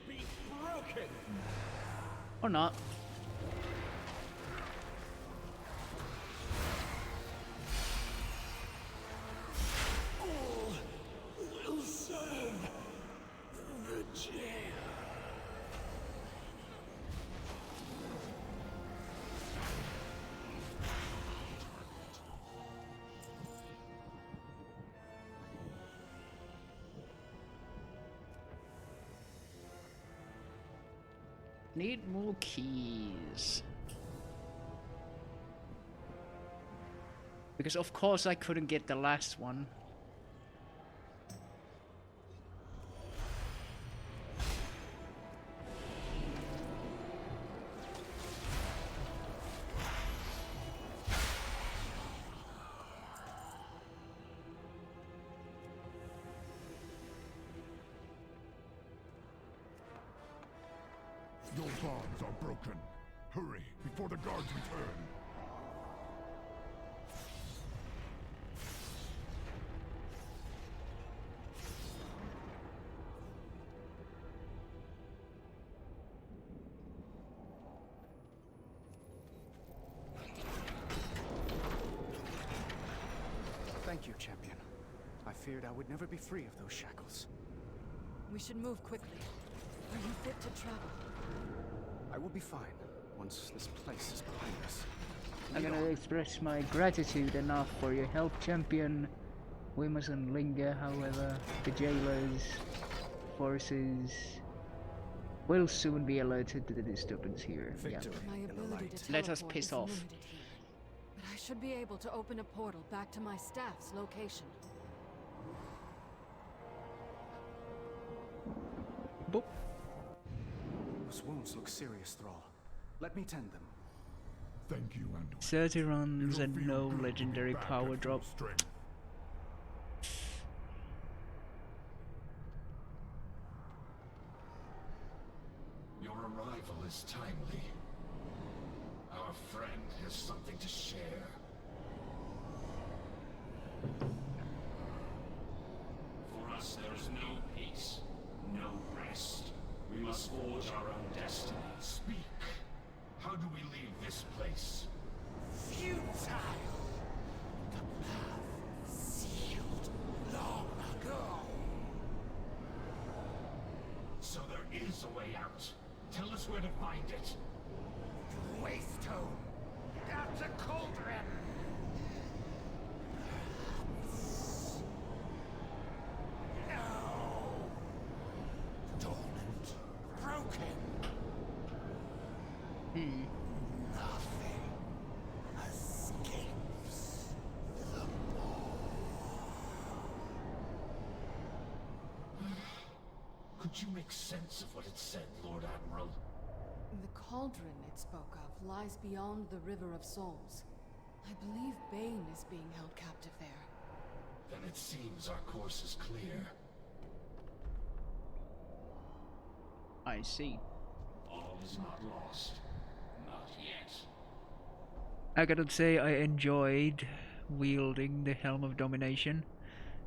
be broken. Or not. All will serve the jail. Need more keys. Because of course I couldn't get the last one. Your bonds are broken. Hurry, before the guards return. Thank you, champion. I feared I would never be free of those shackles. We should move quickly. Are you fit to travel? I will be fine once this place is behind us. I'm gonna express my gratitude enough for your help, champion. We mustn't linger, however. The jailer's forces will soon be alerted to the disturbance here. Victory My in the ability light. to Let us teleport piss is off. limited here, but I should be able to open a portal back to my staff's location. Boop. Those wounds look serious, Thrall. Let me tend them. Thank you, Anduin. 30 runs It'll and feel no good to be legendary back power at full drop. strength. Your arrival is timely. Our friend has something to share. For us, there is no peace, no rest. We must forge our own destiny. Speak. How do we leave this place? Futile. The path sealed long ago. So there is a way out. Tell us where to find it. Waystone. Down to Cauldron. No. Dormant. Broken. Nothing escapes the ball. Could you make sense of what it said, Lord Admiral? The cauldron it spoke of lies beyond the River of Souls. I believe Bane is being held captive there. Then it seems our course is clear. I see. All is not lost. Not yet. I gotta say I enjoyed wielding the Helm of Domination.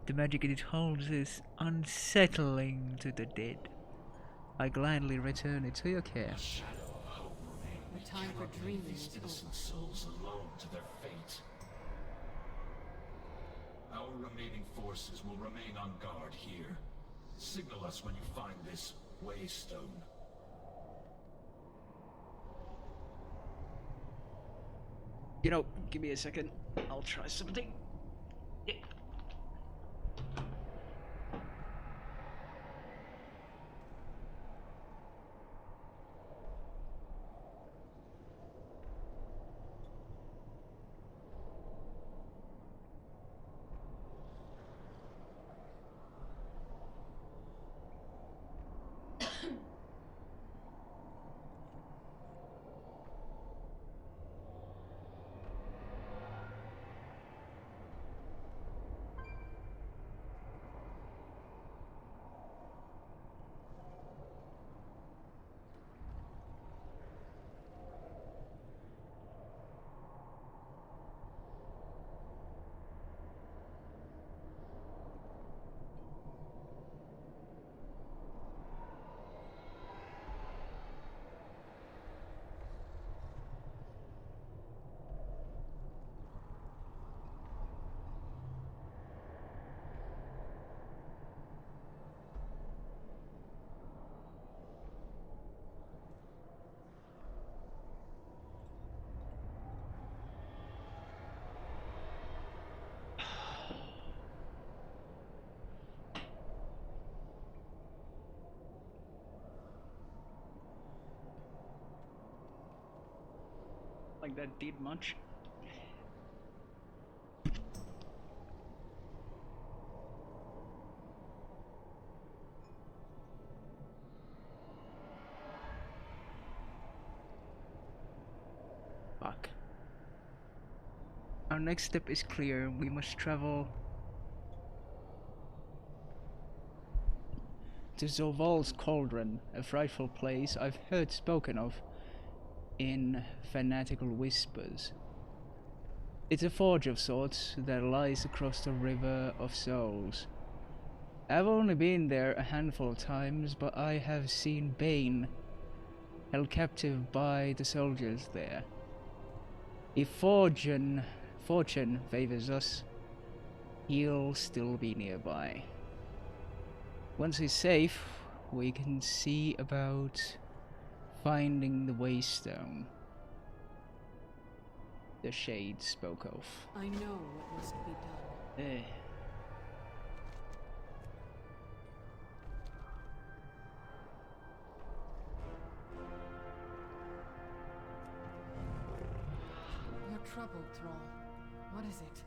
The magic it holds is unsettling to the dead. I gladly return it to your care. A shadow of hope remains. The time for Cannot leave dreaming these is innocent over. souls alone to their fate. Our remaining forces will remain on guard here. Signal us when you find this Waystone. You know, give me a second. I'll try something. Yeah. think that did much. Fuck. Our next step is clear. We must travel to Zoval's Cauldron, a frightful place I've heard spoken of in fanatical whispers. It's a forge of sorts that lies across the River of Souls. I've only been there a handful of times, but I have seen Bane held captive by the soldiers there. If fortune favors us, he'll still be nearby. Once he's safe, we can see about finding the Waystone the Shade spoke of. I know what must be done. You're troubled, Thrall. What is it?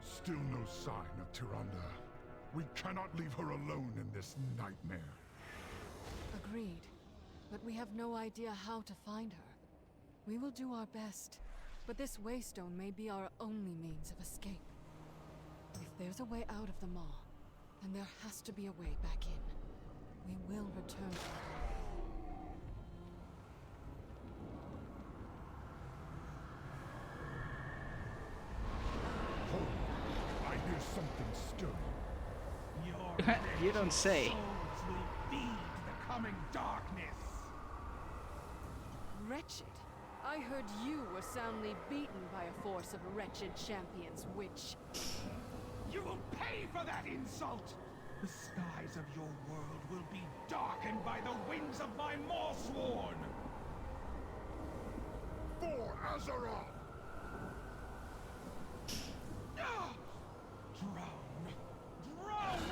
Still no sign of Tyrande. We cannot leave her alone in this nightmare. Agreed. But we have no idea how to find her. We will do our best, but this Waystone may be our only means of escape. If there's a way out of the Maw, then there has to be a way back in. We will return to her. I hear something stirring. You don't say. Souls will feed the coming darkness. Wretched? I heard you were soundly beaten by a force of wretched champions, witch. You will pay for that insult! The skies of your world will be darkened by the winds of my Morsworn! For Azeroth! Drown! Drown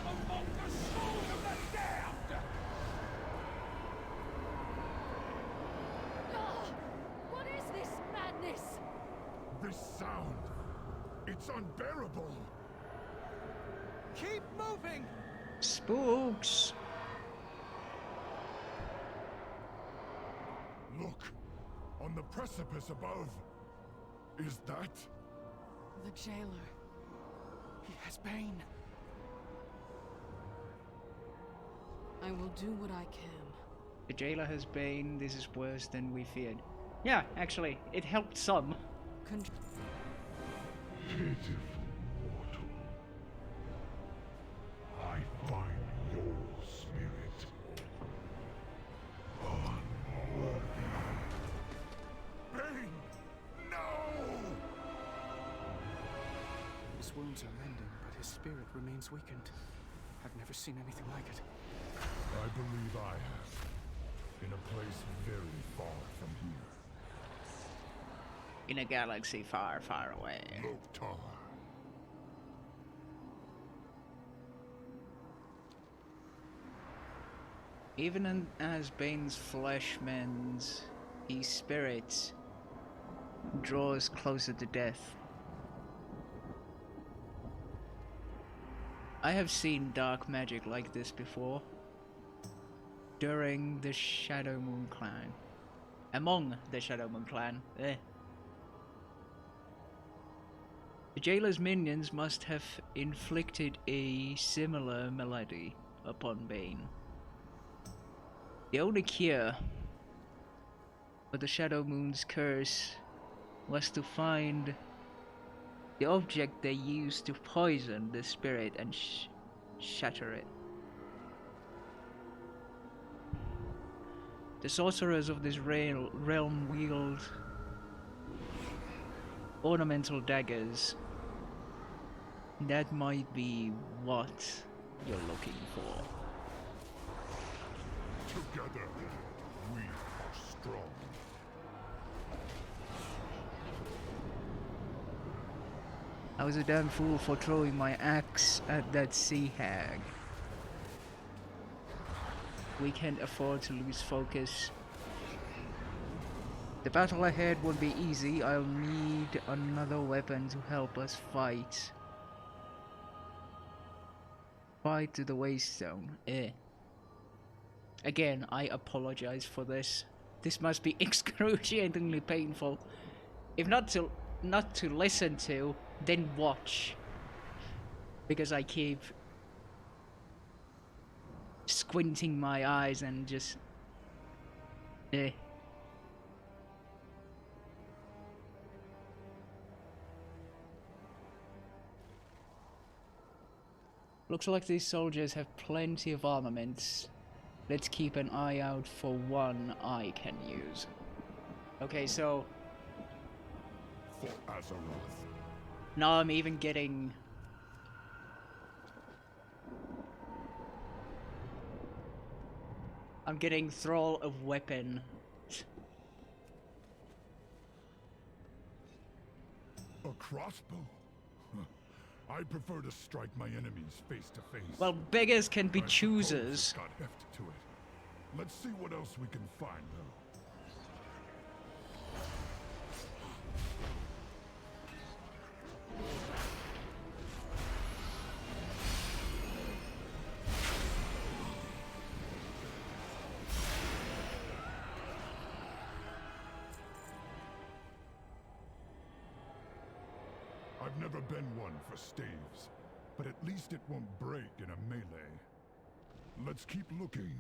among the souls of the damned! What is this madness? This sound! It's unbearable! Keep moving! Spooks! Look! On the precipice above! Is that? The jailer. He has Bane. I will do what I can. The jailer has Bane. This is worse than we feared. Yeah, actually, it helped some. Pitiful mortal. I find your spirit unworthy. Bane! No! His wounds are mending, but his spirit remains weakened. I've never seen anything like it. I believe I have. In a place very far from here. In a galaxy far, far away. Loktar. Even as Bane's flesh mends, his spirit draws closer to death. I have seen dark magic like this before. During the Shadow Moon Clan. Among the Shadow Moon Clan. The jailer's minions must have inflicted a similar malady upon Bane. The only cure for the Shadow Moon's curse was to find the object they used to poison the spirit and shatter it. The sorcerers of this realm wield ornamental daggers. That might be what you're looking for. Together, we are strong. I was a damn fool for throwing my axe at that sea hag. We can't afford to lose focus. The battle ahead won't be easy. I'll need another weapon to help us fight. Fight to the waste zone. Again, I apologize for this. This must be excruciatingly painful. If not to listen to, then watch. Because I keep squinting my eyes and just Looks like these soldiers have plenty of armaments. Let's keep an eye out for one I can use. Okay, so For Azeroth. now I'm even getting Thrall of Weapon. A crossbow? Huh. I prefer to strike my enemies face to face. Well, beggars can be I suppose choosers. it's got heft to it. Let's see what else we can find, though. I've never been one for staves, but at least it won't break in a melee. Let's keep looking.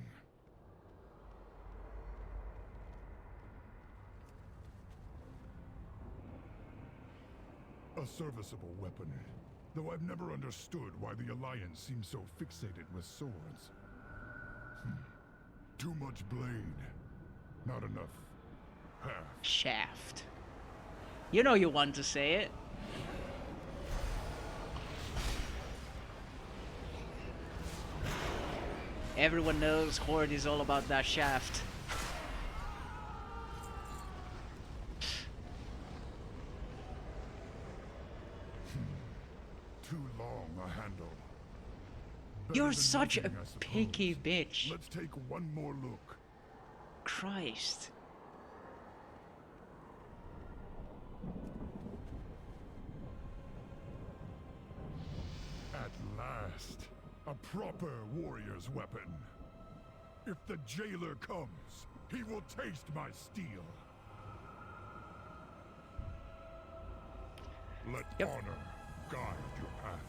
A serviceable weapon, though I've never understood why the Alliance seems so fixated with swords. Too much blade, not enough haft. Shaft. You know you want to say it. Everyone knows Horde is all about that shaft. Too long a handle. You're Better than such a nothing, I suppose. picky bitch. Let's take one more look. Christ. At last, a proper warrior's weapon. If the jailer comes, he will taste my steel. Let honor guide your path.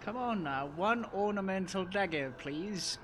Come on now, one ornamental dagger, please.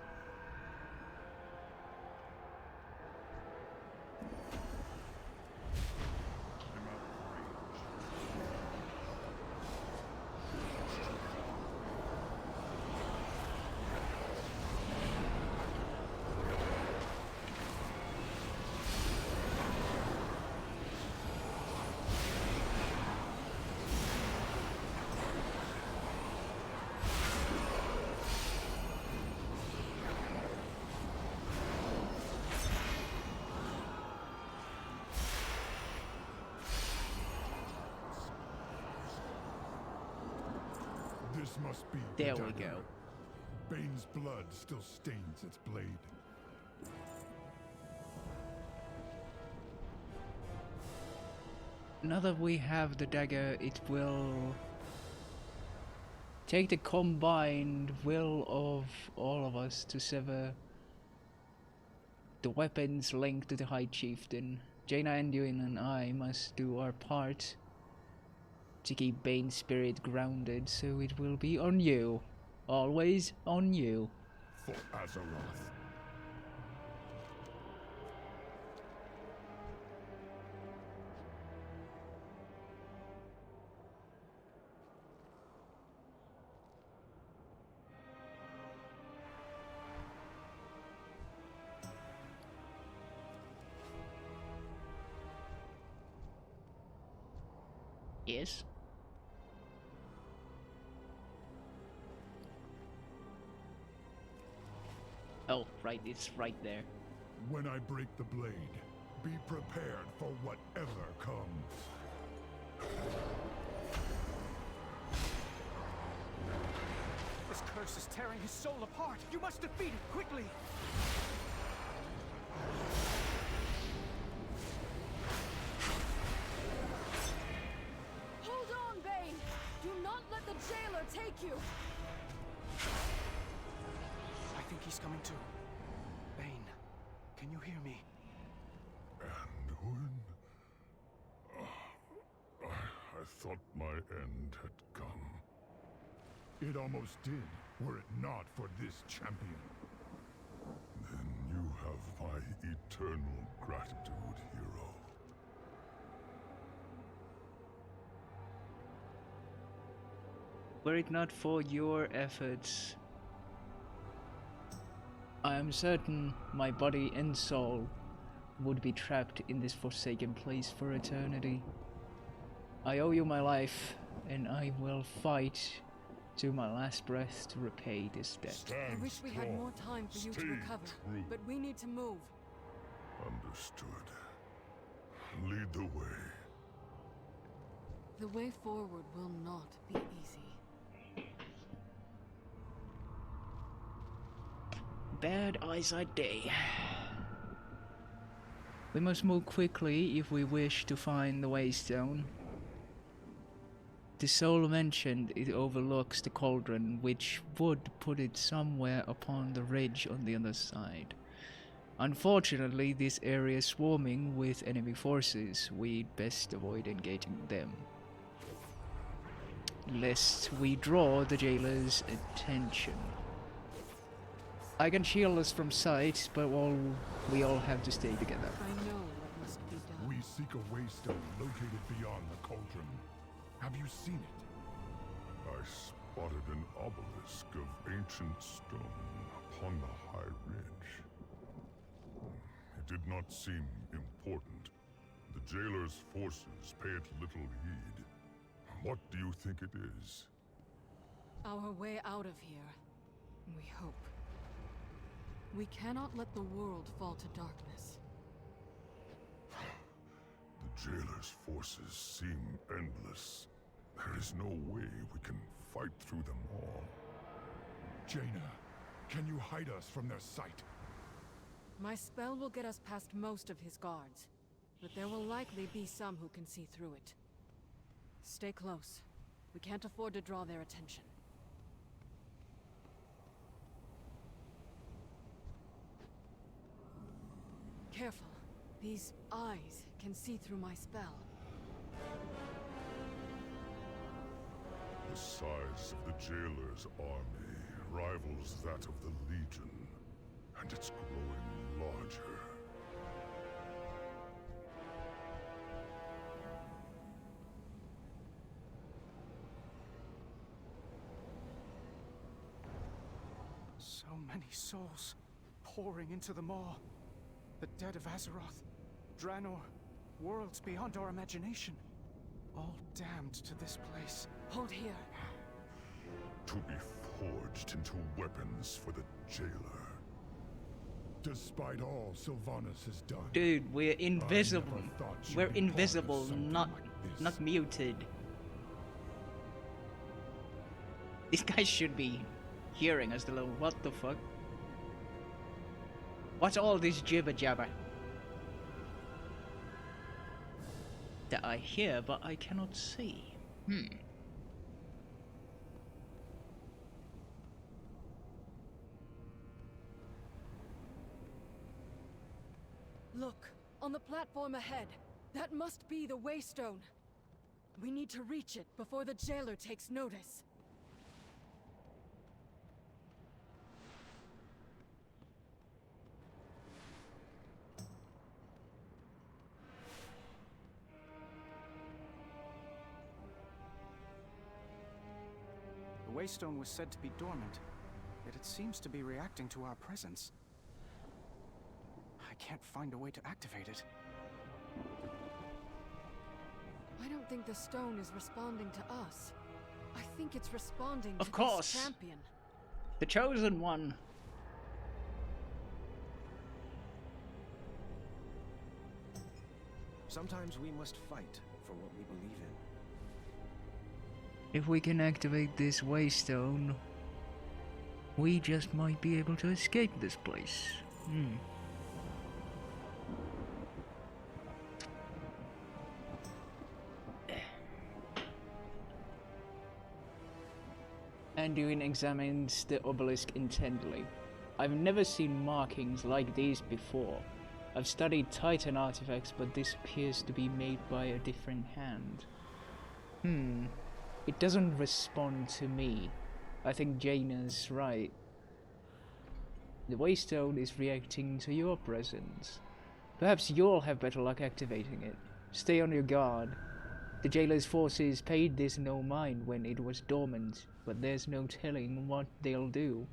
This must be There the we dagger. go. Bane's blood still stains its blade. now that we have the dagger, it will take the combined will of all of us to sever the weapons linked to the High Chieftain. Jaina, Anduin, and I must do our part to keep Bane's spirit grounded, so it will be on you. Always on you. For Azeroth. Yes. Oh, right, it's right there. When I break the blade, be prepared for whatever comes. This curse is tearing his soul apart. You must defeat it quickly. Hold on, Bane! Do not let the jailer take you! I think he's coming to. Bane, can you hear me? Anduin? I thought my end had come. It almost did, were it not for this champion. Then you have my eternal gratitude, hero. Were it not for your efforts, I am certain my body and soul would be trapped in this forsaken place for eternity. I owe you my life, and I will fight to my last breath to repay this debt. I wish we had more time for you to recover, but we need to move. Understood. Lead the way. The way forward will not be easy. Bad eyesight day. We must move quickly if we wish to find the Waystone. The soul mentioned it overlooks the cauldron, which would put it somewhere upon the ridge on the other side. Unfortunately, this area is swarming with enemy forces. We'd best avoid engaging them, lest we draw the jailer's attention. I can shield us from sight, but we all have to stay together. I know what must be done. We seek a waystone located beyond the cauldron. Have you seen it? I spotted an obelisk of ancient stone upon the high ridge. It did not seem important. The jailer's forces pay it little heed. What do you think it is? Our way out of here, we hope. We cannot let the world fall to darkness. The jailer's forces seem endless. There is no way we can fight through them all. Jaina, can you hide us from their sight? My spell will get us past most of his guards, but there will likely be some who can see through it. Stay close. We can't afford to draw their attention. Careful. These eyes can see through my spell. The size of the jailer's army rivals that of the Legion, and it's growing larger. So many souls pouring into the maw. The dead of Azeroth, Draenor, worlds beyond our imagination. All damned to this place. Hold here. To be forged into weapons for the jailer. Despite all Sylvanas has done. Dude, we're invisible. We're invisible, not muted. These guys should be hearing us alone. What the fuck? What's all this jibber jabber? that I hear but I cannot see. Look, on the platform ahead. That must be the Waystone. We need to reach it before the jailer takes notice. The Waystone was said to be dormant, yet it seems to be reacting to our presence. I can't find a way to activate it. I don't think the stone is responding to us. I think it's responding Of to course. this champion. The chosen one. Sometimes we must fight for what we believe in. If we can activate this Waystone, we just might be able to escape this place. Anduin examines the obelisk intently. I've never seen markings like these before. I've studied Titan artifacts, but this appears to be made by a different hand. It doesn't respond to me. I think Jaina's right. The Waystone is reacting to your presence. Perhaps you'll have better luck activating it. Stay on your guard. The jailer's forces paid this no mind when it was dormant, but there's no telling what they'll do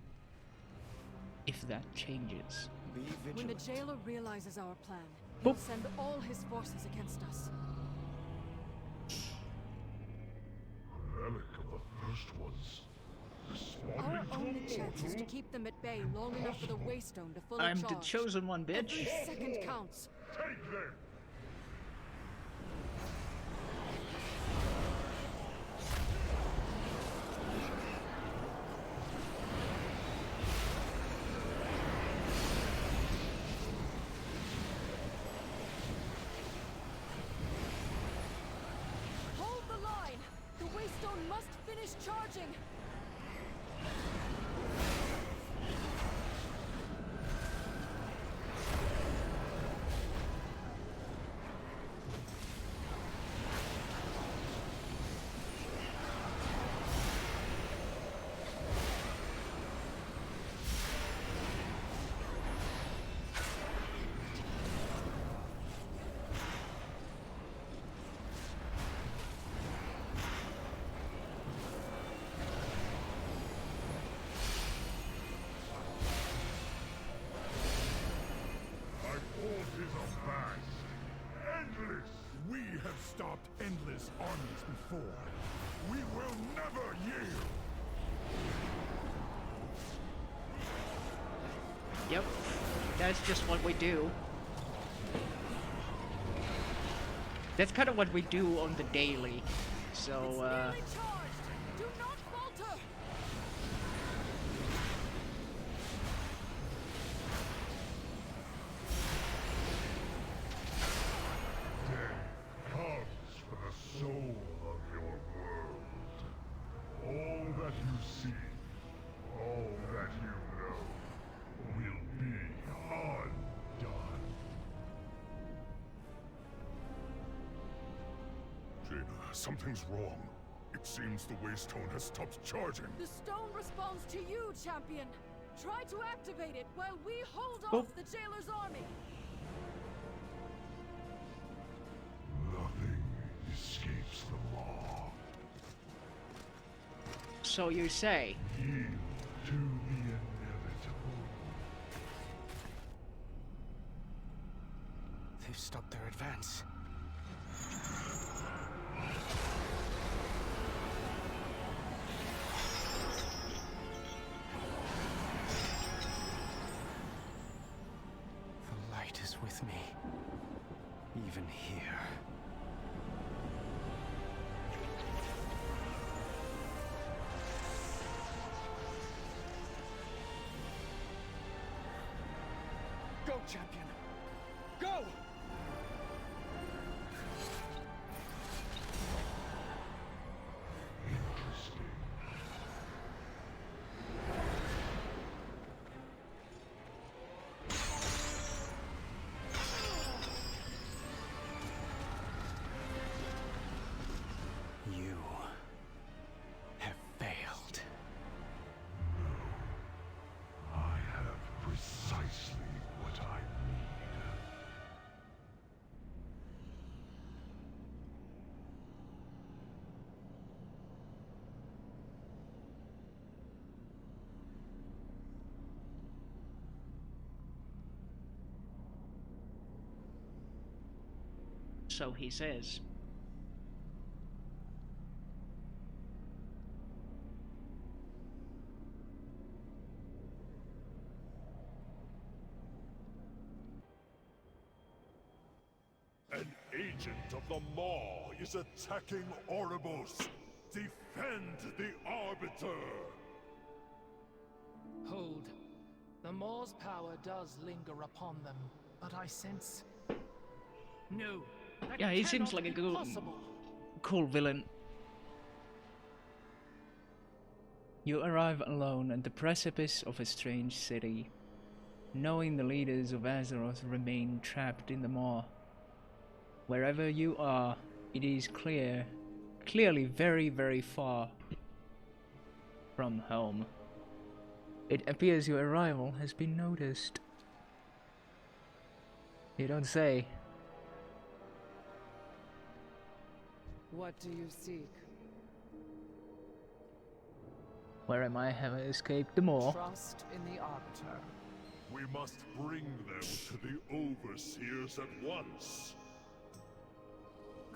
if that changes. Be vigilant. When the jailer realizes our plan, he'll send all his forces against us. Relic of the first ones. Our Responding only to a chance is to mortal? keep them at bay long enough for the Waystone to fully I'm charge. the chosen one, bitch. Every second counts. Take them! Hold the line! The Waystone must finish charging! Our forces are vast, endless. We have stopped endless armies before. We will never yield. Yep, that's just what we do. That's kind of what we do on the daily. So, Nearly charged! Do not falter! Death comes for the soul of your world. All that you see, all that you know, will be undone. Jaina, something's wrong. It seems the Waystone has stopped charging. The stone responds to you, champion! Try to activate it while we hold off the jailer's army! Nothing escapes the law. so you say. Yield to the inevitable. They've stopped their advance. The light is with me, even here. Go, champion! Go! So he says. An agent of the Maw is attacking Oribos. Defend the Arbiter! Hold. The Maw's power does linger upon them, but I sense... No. That Yeah, he seems cannot like a be possible. cool villain. You arrive alone at the precipice of a strange city, knowing the leaders of Azeroth remain trapped in the Maw. Wherever you are, it is clearly very, very far from home. It appears your arrival has been noticed. You don't say. What do you seek? Where am I? Have I escaped the Maw? Trust in the Arbiter. We must bring them to the Overseers at once.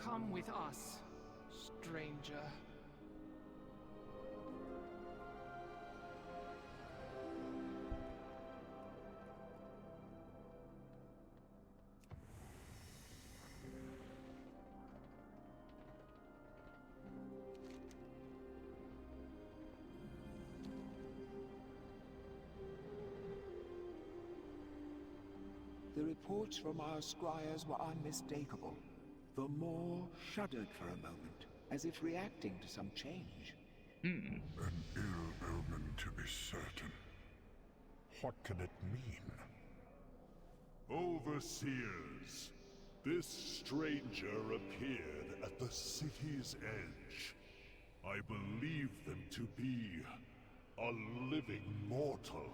Come with us, stranger. The reports from our scryers were unmistakable. The Maw shuddered for a moment, as if reacting to some change. An ill omen, to be certain. What can it mean? Overseers, this stranger appeared at the city's edge. I believe them to be a living mortal.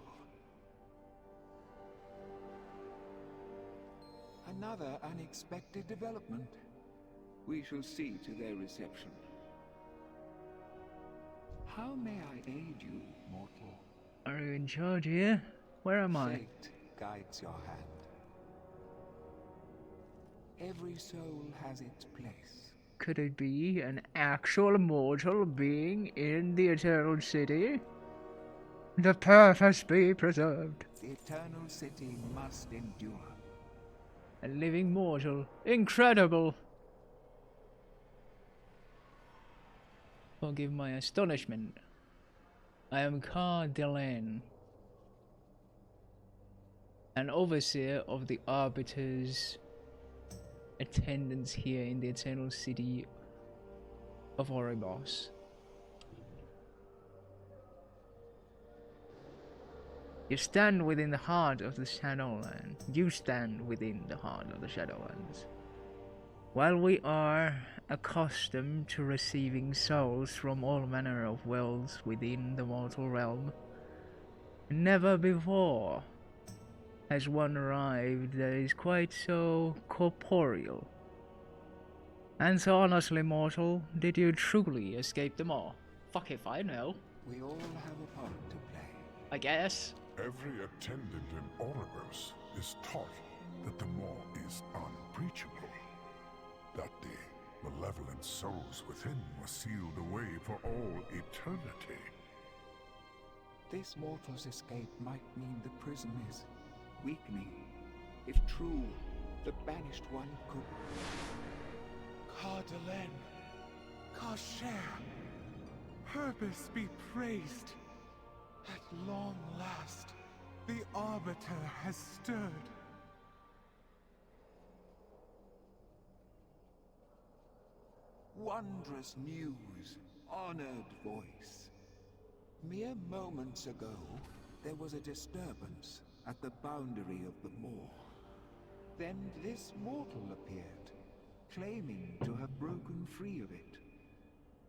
Another unexpected development. We shall see to their reception. How may I aid you, mortal? Are you in charge here? Where am I? Fate guides your hand. Every soul has its place. Could it be an actual mortal being in the Eternal City? The purpose be preserved. The Eternal City must endure. A living mortal. Incredible! Forgive my astonishment. I am Car Delan, an overseer of the Arbiter's attendance here in the Eternal City of Oribos. You stand within the heart of the Shadowlands. You stand within the heart of the Shadowlands. While we are accustomed to receiving souls from all manner of worlds within the mortal realm, never before has one arrived that is quite so corporeal. And so honestly, mortal, did you truly escape them all? Fuck if I know. We all have a part to play. I guess. Every attendant in Oribos is taught that the Maw is unbreachable. That the malevolent souls within were sealed away for all eternity. This mortal's escape might mean the prison is weakening. If true, the banished one could... Car-Delan, Car-Share, purpose be praised. At long last, the Arbiter has stirred. Wondrous news, honored voice. Mere moments ago, there was a disturbance at the boundary of the Maw. Then this mortal appeared, claiming to have broken free of it.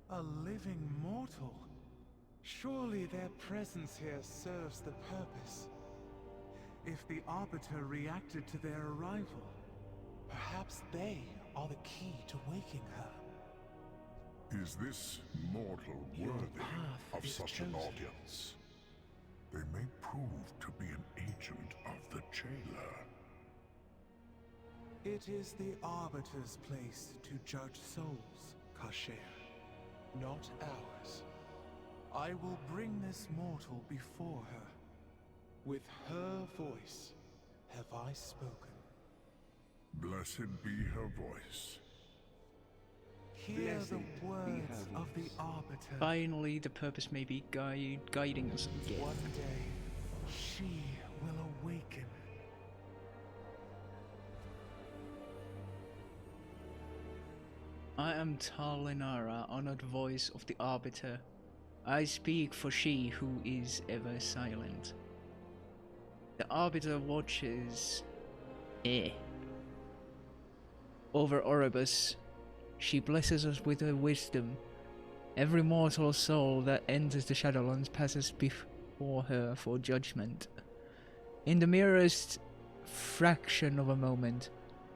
A living mortal? Surely their presence here serves the purpose. If the Arbiter reacted to their arrival, perhaps they are the key to waking her. Is this mortal worthy of such an audience? They may prove to be an agent of the Jailer. It is the Arbiter's place to judge souls, Kasher, not ours. I will bring this mortal before her. With her voice have I spoken. Blessed be her voice. Hear the words of the Arbiter. Finally, the purpose may be guiding us again. One day, she will awaken. I am Talinara, honored voice of the Arbiter. I speak for she who is ever silent. The Arbiter watches over Orebus. She blesses us with her wisdom. Every mortal soul that enters the Shadowlands passes before her for judgment. In the merest fraction of a moment,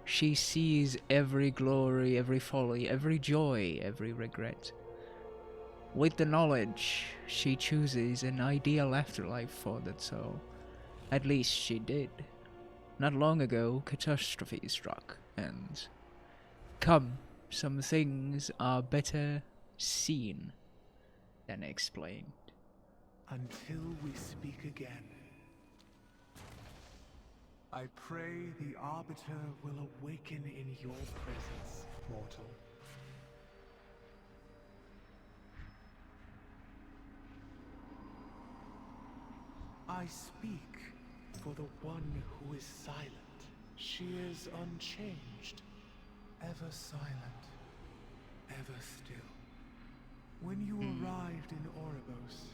she sees every glory, every folly, every joy, every regret. With the knowledge, she chooses an ideal afterlife for that soul. At least she did. Not long ago, catastrophe struck, and come, some things are better seen than explained. Until we speak again, I pray the Arbiter will awaken in your presence, mortal. I speak for the one who is silent. She is unchanged, ever silent, ever still. When you arrived in Orebos,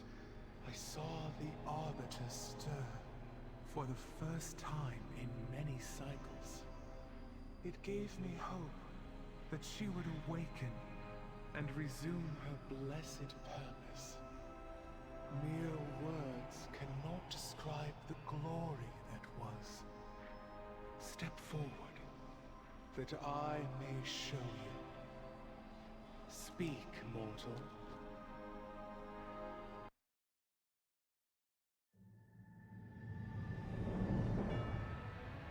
I saw the Arbiter stir for the first time in many cycles. It gave me hope that she would awaken and resume her blessed purpose. Mere words cannot describe the glory that was. Step forward, that I may show you. Speak, mortal.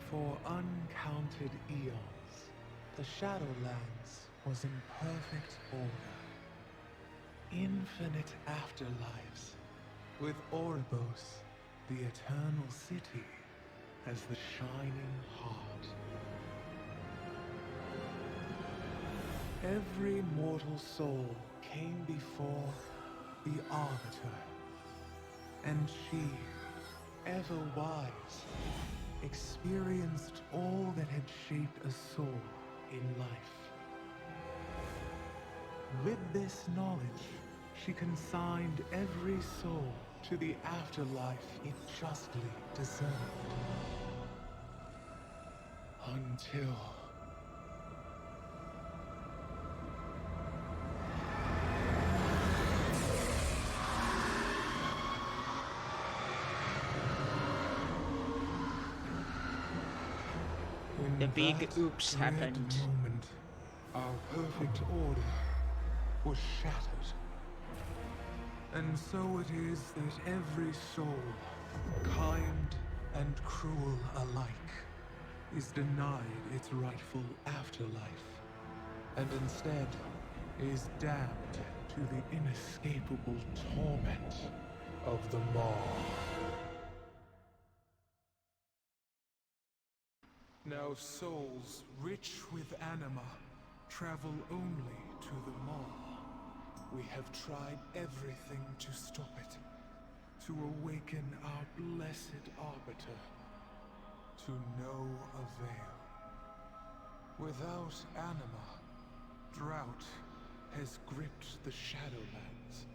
For uncounted eons, the Shadowlands was in perfect order. Infinite afterlives, with Orebos, the eternal city, as the shining heart. Every mortal soul came before the Arbiter, and she, ever wise, experienced all that had shaped a soul in life. With this knowledge, she consigned every soul to the afterlife it justly deserved. Until... The big oops happened. Moment, our perfect order was shattered. And so it is that every soul, kind and cruel alike, is denied its rightful afterlife, and instead is damned to the inescapable torment of the Maw. Now souls rich with anima travel only to the Maw. We have tried everything to stop it, to awaken our blessed Arbiter, to no avail. Without anima, drought has gripped the Shadowlands.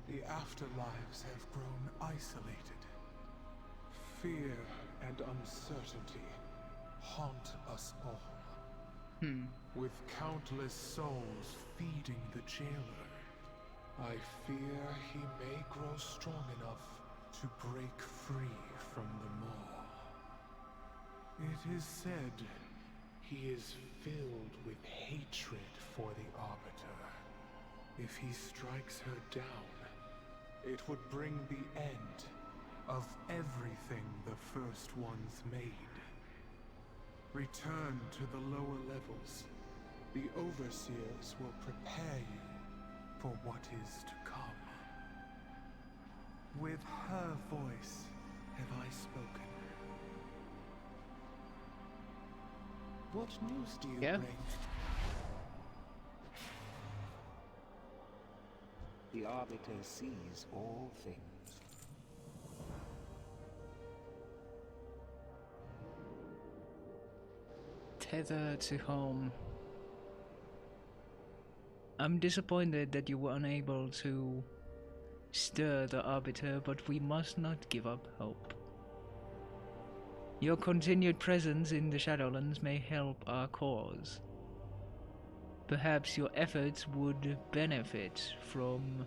The afterlives have grown isolated. Fear and uncertainty haunt us all. With countless souls feeding the jailer, I fear he may grow strong enough to break free from the Maw. It is said he is filled with hatred for the Arbiter. If he strikes her down, it would bring the end of everything the First Ones made. Return to the lower levels. The overseers will prepare you for what is to come. With her voice have I spoken. What news do you bring? The Arbiter sees all things. Tether to home. I'm disappointed that you were unable to stir the Arbiter, but we must not give up hope. Your continued presence in the Shadowlands may help our cause. Perhaps your efforts would benefit from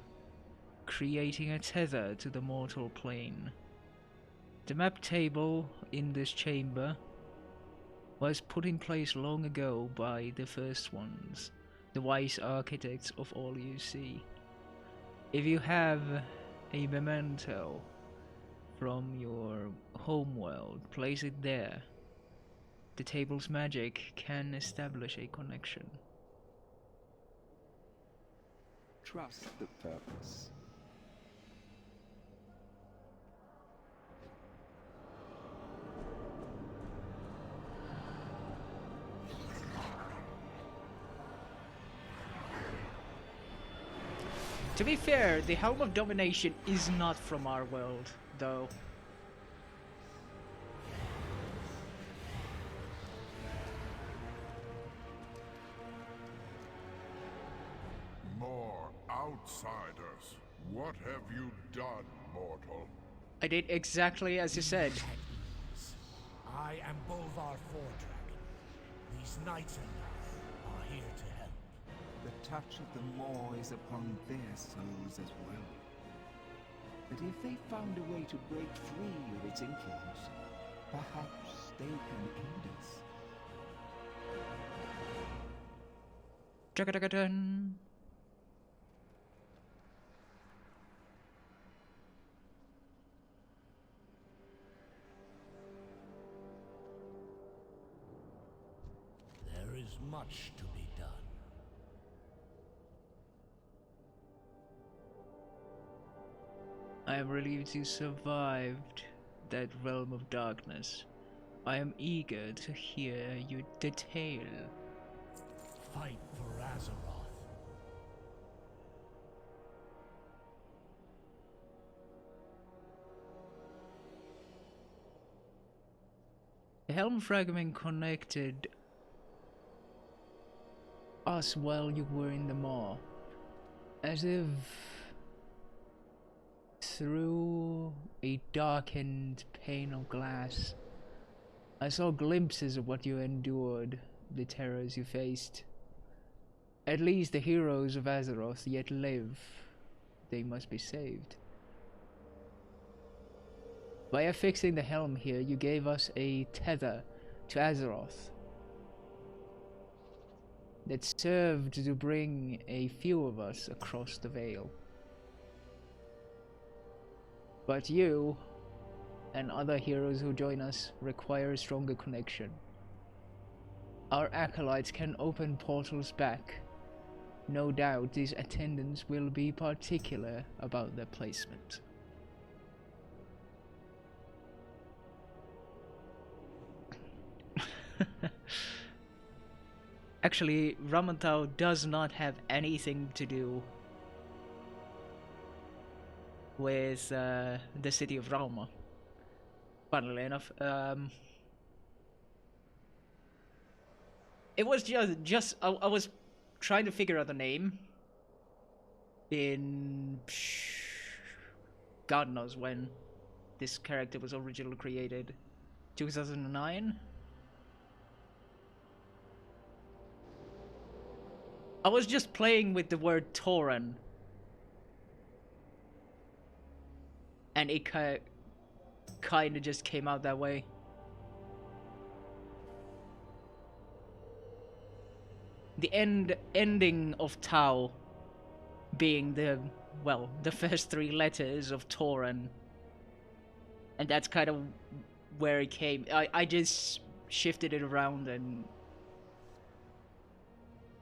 creating a tether to the mortal plane. The map table in this chamber was put in place long ago by the first ones, the wise architects of all you see. If you have a memento from your homeworld, place it there. The table's magic can establish a connection. Trust the purpose. To be fair, the Helm of Domination is not from our world, though. More outsiders. What have you done, mortal? I did exactly as you said. I am Bolvar Fordragon. These knights and I are here to help. The touch of the Maw is upon their souls as well. But if they found a way to break free of its influence, perhaps they can aid us. Jagadagadan. There is much to be done. I am relieved you survived that realm of darkness. I am eager to hear your detail. Fight for Azeroth. The Helm Fragment connected us while you were in the Maw, as if through a darkened pane of glass. I saw glimpses of what you endured, the terrors you faced. At least the heroes of Azeroth yet live. They must be saved. By affixing the helm here, you gave us a tether to Azeroth that served to bring a few of us across the Veil. But you and other heroes who join us require a stronger connection. Our acolytes can open portals back. No doubt these attendants will be particular about their placement. Actually, Ramantau does not have anything to do with the city of Rauma. Funnily enough, it was just I was trying to figure out the name in God knows when this character was originally created. 2009. I was just playing with the word Tauren, and it kind of just came out that way. The ending of Tau being the first three letters of Tauren, and that's kind of where it came. I just shifted it around, and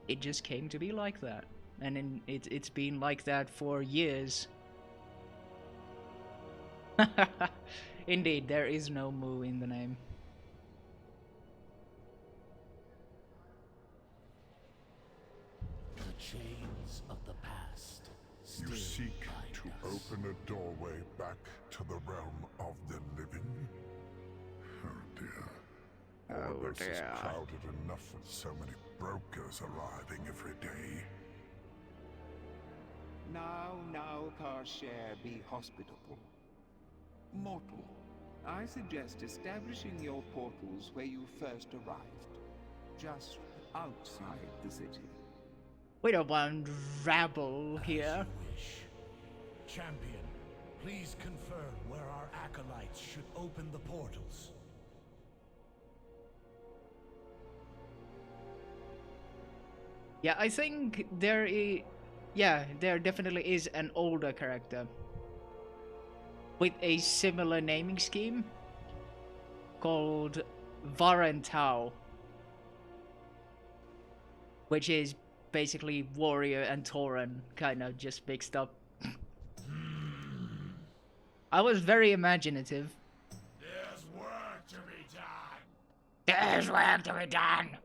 it just came to be like that. And it's been like that for years. Indeed, there is no Mu in the name. The chains of the past. You seek to open a doorway back to the realm of the living? Oh dear. Orbis is crowded enough with so many brokers arriving every day. Now, Karshare, be hospitable. Mortal, I suggest establishing your portals where you first arrived, just outside the city. We don't want rabble here. Champion, please confirm where our acolytes should open the portals. Yeah, I think there definitely is an older character with a similar naming scheme called Varentau, which is basically warrior and Tauren kind of just mixed up. I was very imaginative. There's work to be done. There's work to be done.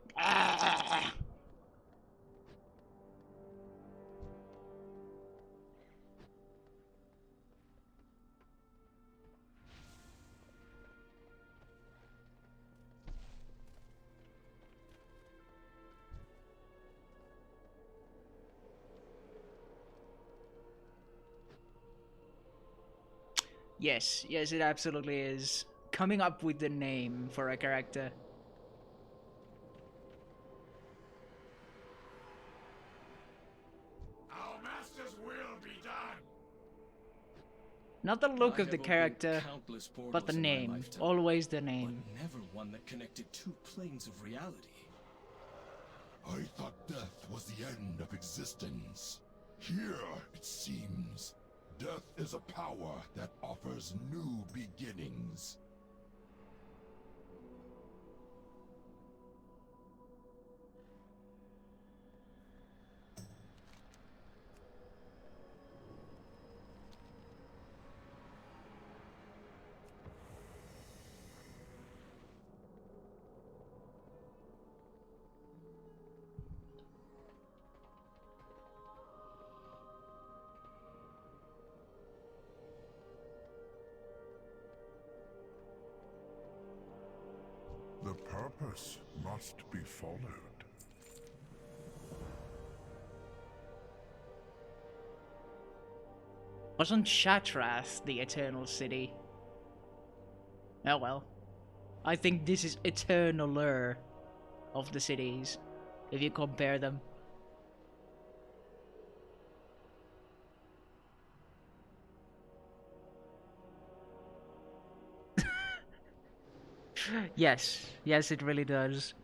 Yes, it absolutely is. Coming up with the name for a character. Our master's will be done. Not the look I of the have opened character, countless but the portals in my name. lifetime, Always the name. but never one that connected two planes of reality. I thought death was the end of existence. Here, it seems, death is a power that offers new beginnings. The purpose must be followed. Wasn't Shatrath the Eternal City? Oh well. I think this is eternaler of the cities, if you compare them. Yes, it really does.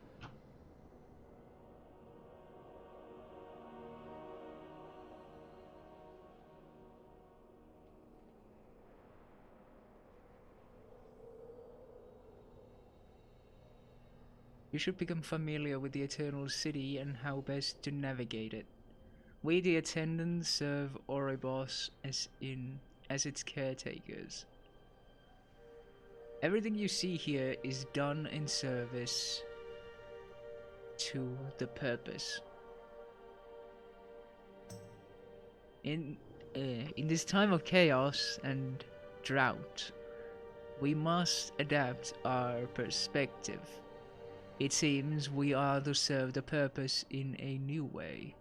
You should become familiar with the Eternal City and how best to navigate it. We, the attendants, serve Oribos as its caretakers. Everything you see here is done in service to the purpose. In this time of chaos and drought, we must adapt our perspective. It seems we are to serve the purpose in a new way.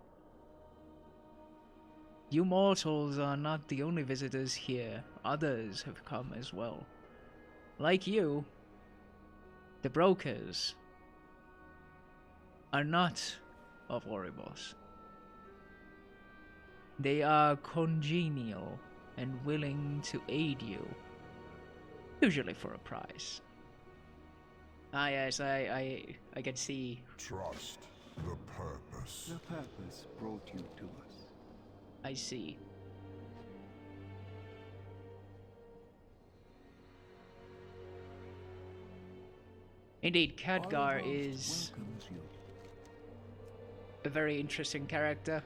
You mortals are not the only visitors here. Others have come as well. Like you, the brokers are not of Oribos. They are congenial and willing to aid you, usually for a price. Ah yes, I can see. Trust the purpose. The purpose brought you to us. I see. Indeed, Khadgar is welcomes you. a very interesting character.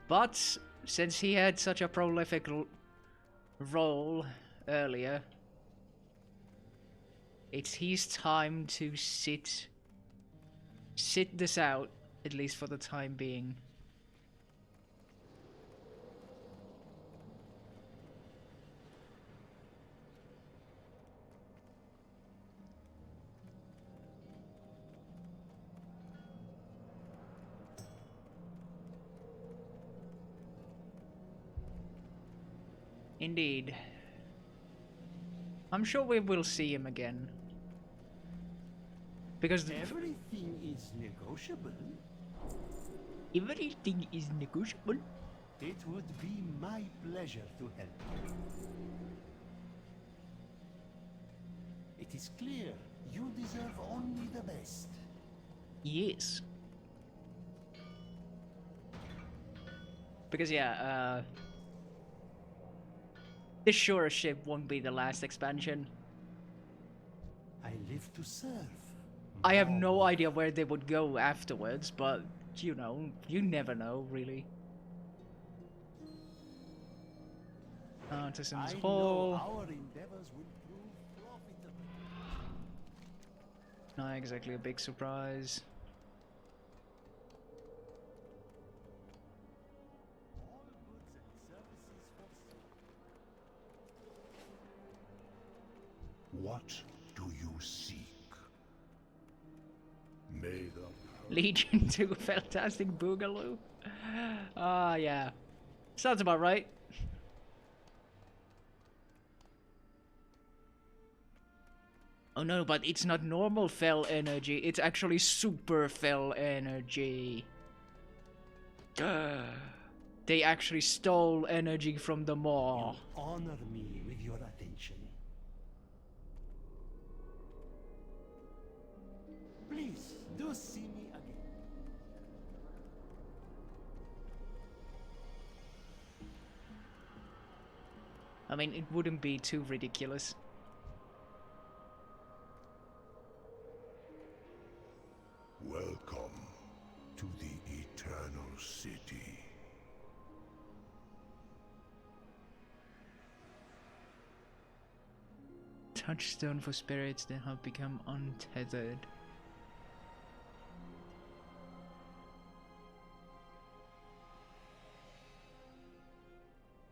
But since he had such a prolific role earlier, it's his time to sit this out, at least for the time being. Indeed. I'm sure we will see him again. Because everything is negotiable. Everything is negotiable. It would be my pleasure to help you. It is clear you deserve only the best. Yes. Because yeah, this sure ship won't be the last expansion. I live to serve. I have no idea where they would go afterwards, but you know, you never know, really. Artisan's Hall. Our endeavors will prove profitable. Not exactly a big surprise. What do you seek? May the Legion 2 Fantastic Boogaloo? Yeah. Sounds about right. Oh no, but it's not normal fell energy, it's actually super fell energy. They actually stole energy from the Maw. You honor me with your attention. Please, do see me again. I mean, it wouldn't be too ridiculous. welcome to the Eternal City. Touchstone for spirits that have become untethered.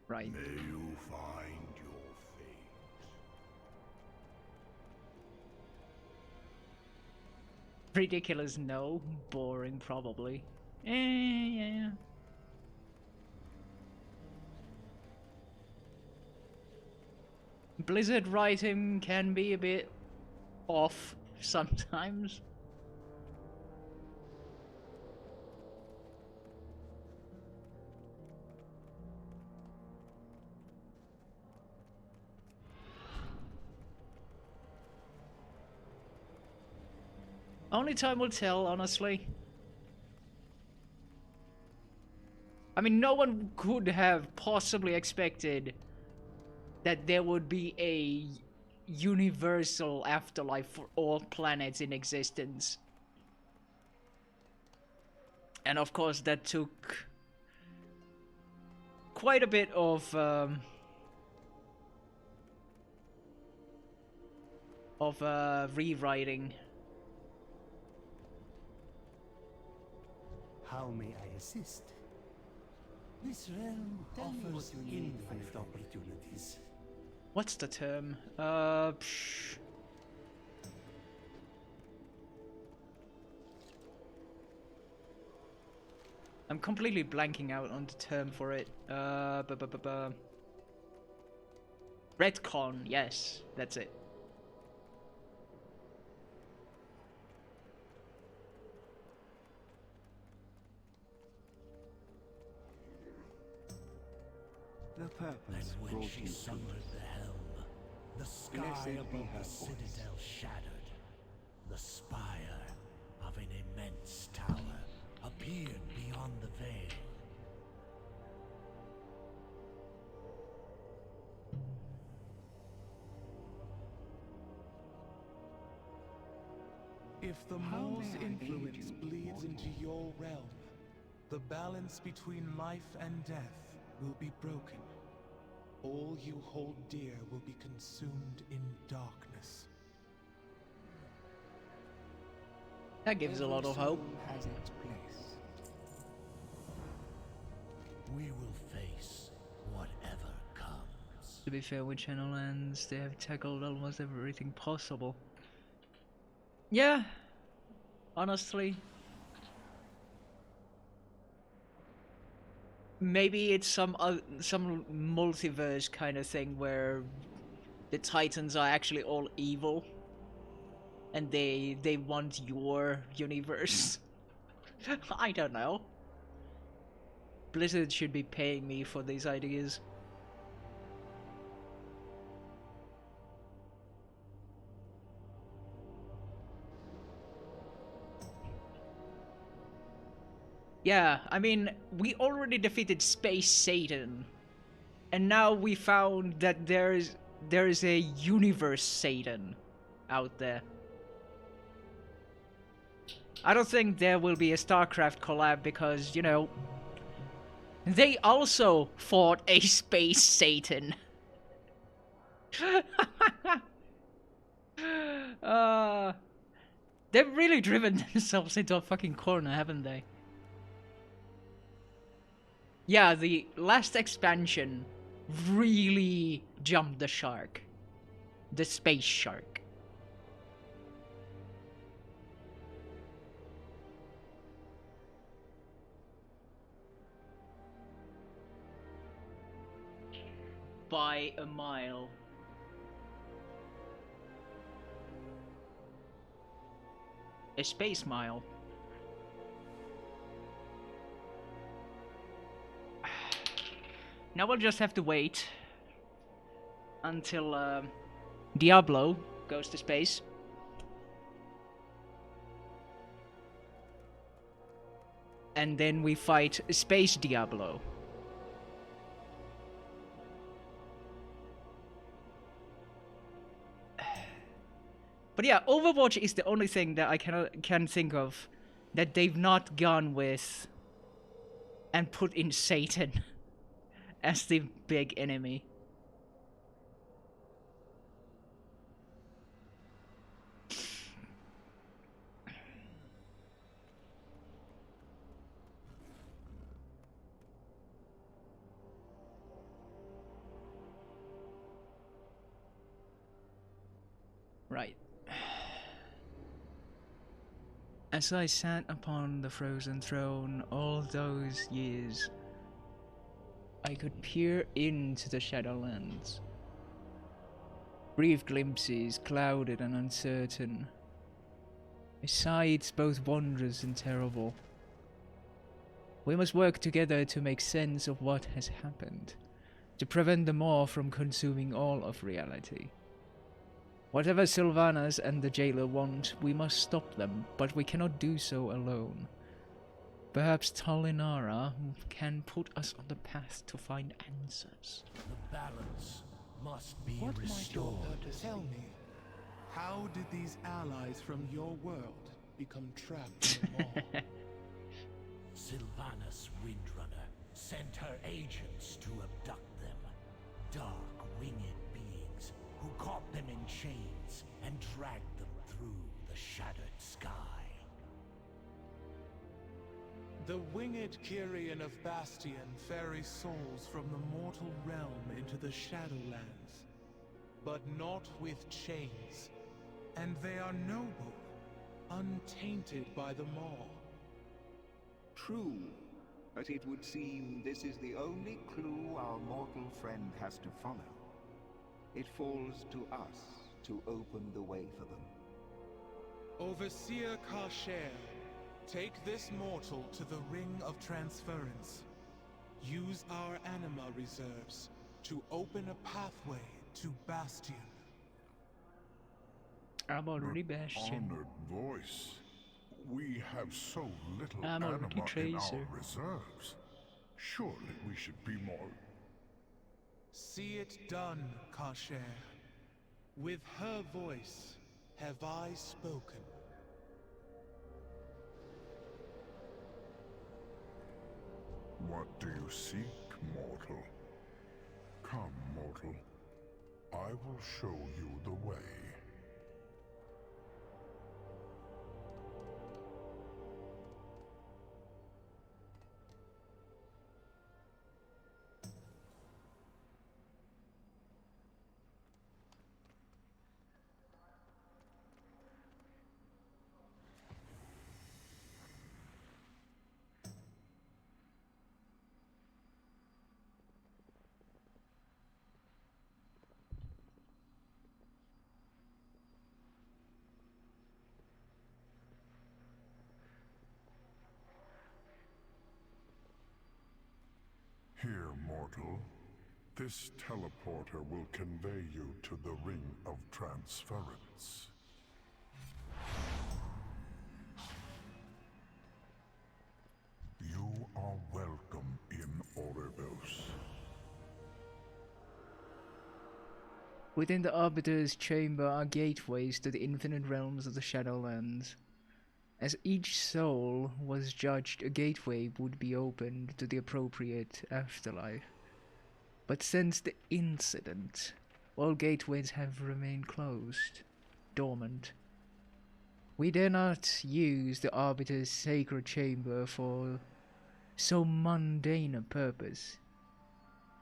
Right. May you find your fate. Ridiculous, no. Boring, probably. Yeah. Blizzard writing can be a bit off sometimes. Only time will tell, honestly. I mean, no one could have possibly expected that there would be a universal afterlife for all planets in existence. And of course, that took quite a bit of rewriting. How may I assist? This realm offers infinite opportunities. What's the term? I'm completely blanking out on the term for it. Retcon, yes, that's it. The purpose And when brought she you to sundered us. the helm, the sky Blessed be above her the voice. citadel shattered. The spire of an immense tower appeared beyond the veil. If the How Moor's may I aid influence you, bleeds mortal? into your realm, the balance between life and death will be broken. All you hold dear will be consumed in darkness. That gives a lot of hope. Has its place. We will face whatever comes. To be fair, with Shadowlands, they have tackled almost everything possible. Yeah, honestly. Maybe it's some multiverse kind of thing where the Titans are actually all evil, and they want your universe. I don't know. Blizzard should be paying me for these ideas. Yeah, I mean, we already defeated Space Satan, and now we found that there is a universe Satan out there. I don't think there will be a StarCraft collab because, you know, they also fought a Space Satan. They've really driven themselves into a fucking corner, haven't they? Yeah, the last expansion really jumped the shark. The space shark. By a mile. A space mile. Now we'll just have to wait until Diablo goes to space. And then we fight Space Diablo. But yeah, Overwatch is the only thing that I can think of that they've not gone with and put in Satan as the big enemy. Right. As I sat upon the frozen throne all those years, I could peer into the Shadowlands. Brief glimpses, clouded and uncertain. Sights both wondrous and terrible. We must work together to make sense of what has happened, to prevent the Maw from consuming all of reality. Whatever Sylvanas and the Jailer want, we must stop them, but we cannot do so alone. Perhaps Talinara can put us on the path to find answers. The balance must be What restored. might your purpose tell me? How did these allies from your world become trapped in the Maw? Sylvanas Windrunner sent her agents to abduct them. Dark, winged beings who caught them in chains and dragged them through the shattered sky. The winged Kyrian of Bastion ferry souls from the mortal realm into the Shadowlands, but not with chains. And they are noble, untainted by the Maw. True, but it would seem this is the only clue our mortal friend has to follow. It falls to us to open the way for them. Overseer Kasher, take this mortal to the Ring of Transference. Use our anima reserves to open a pathway to Bastion. I'm already Bastion. Honored voice. We have so little I'm anima already in our Tracer. reserves. Surely we should be more... See it done, Kasher. With her voice have I spoken. What do you seek, mortal? Come, mortal. I will show you the way. Here, mortal. This teleporter will convey you to the Ring of Transference. You are welcome in Oribos. Within the Arbiter's chamber are gateways to the infinite realms of the Shadowlands. As each soul was judged, a gateway would be opened to the appropriate afterlife. But since the incident, all gateways have remained closed, dormant. We dare not use the Arbiter's sacred chamber for so mundane a purpose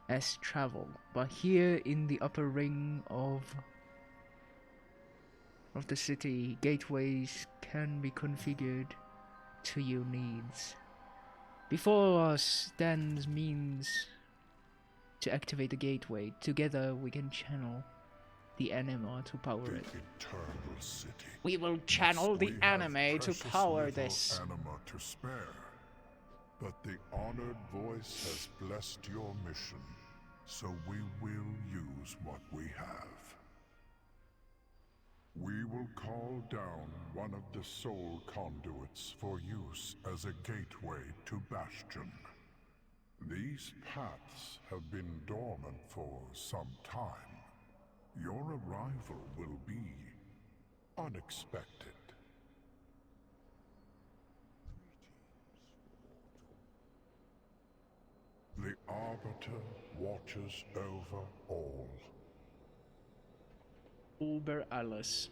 as travel, but here in the upper ring of the city, gateways can be configured to your needs. Before us stands means to activate the gateway. Together we can channel the anima to power it. Eternal city. We will channel the anime to power this. Anima to spare. But the honored voice has blessed your mission, so we will use what we have. We will call down one of the soul conduits for use as a gateway to Bastion. These paths have been dormant for some time. Your arrival will be unexpected. The Arbiter watches over all. Uber alles.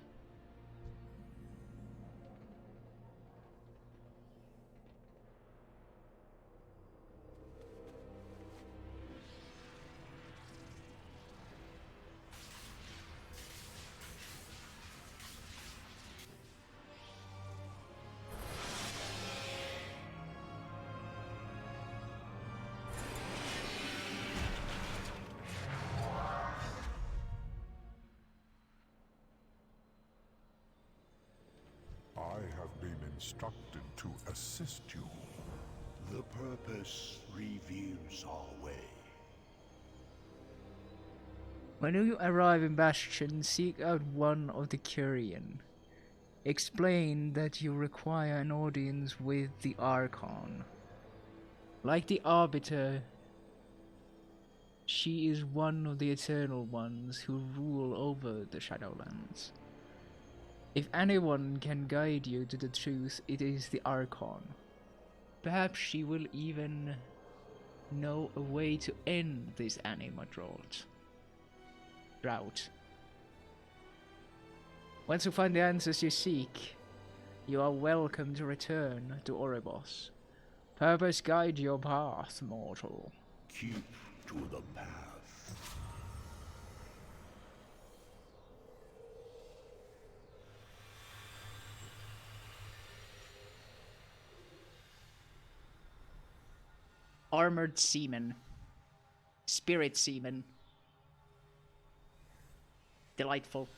Instructed to assist you. The purpose reveals our way. When you arrive in Bastion, seek out one of the Curian. Explain that you require an audience with the Archon. Like the Arbiter, she is one of the Eternal Ones who rule over the Shadowlands. If anyone can guide you to the truth, it is the Archon. Perhaps she will even know a way to end this anima drought. Once you find the answers you seek, you are welcome to return to Oribos. Purpose guide your path, mortal. Keep to the path. Armored seamen. Spirit seamen. Delightful.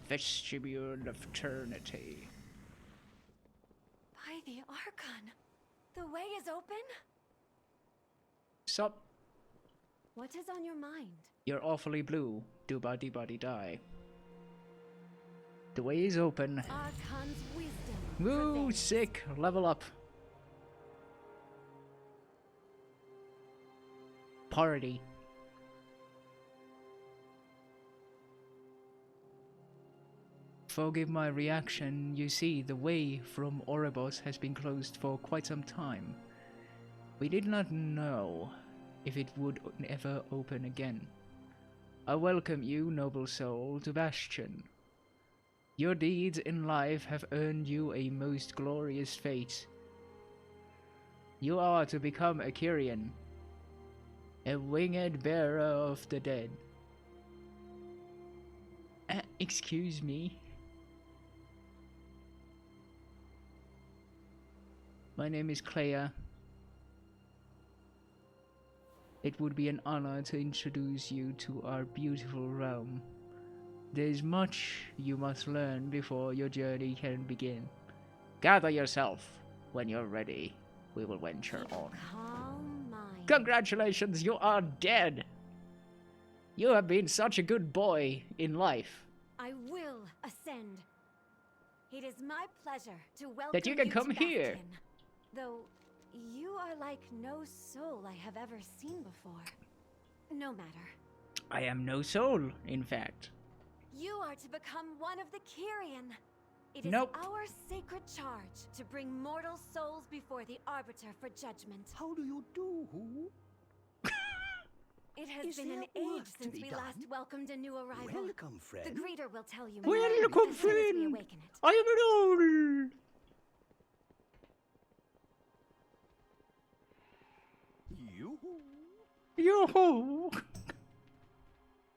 Vestibule of Eternity. By the Archon, the way is open? Sup? What is on your mind? You're awfully blue. Do-ba-dee-ba-dee-die. The way is open. Archon's wisdom. Woo, sick. Level up. Party. Forgive my reaction. You see, the way from Oribos has been closed for quite some time. We did not know if it would ever open again. I welcome you, noble soul, to Bastion. Your deeds in life have earned you a most glorious fate. You are to become a Kyrian, a winged bearer of the dead. Excuse me? My name is Clea. It would be an honor to introduce you to our beautiful realm. There is much you must learn before your journey can begin. Gather yourself. When you're ready, we will venture on. Calm mind. Congratulations, you are dead! You have been such a good boy in life. I will ascend. It is my pleasure to welcome That you can come to here. Bastion. Though you are like no soul I have ever seen before. No matter. I am no soul, in fact. You are to become one of the Kyrian. It is Nope. our sacred charge to bring mortal souls before the Arbiter for judgment. How do you do? It has Is been an there work age to since be we done? last welcomed a new arrival. Welcome, friend. The greeter will tell you more Welcome, as soon as we friend. awaken it. I am an owl. Yoo-hoo!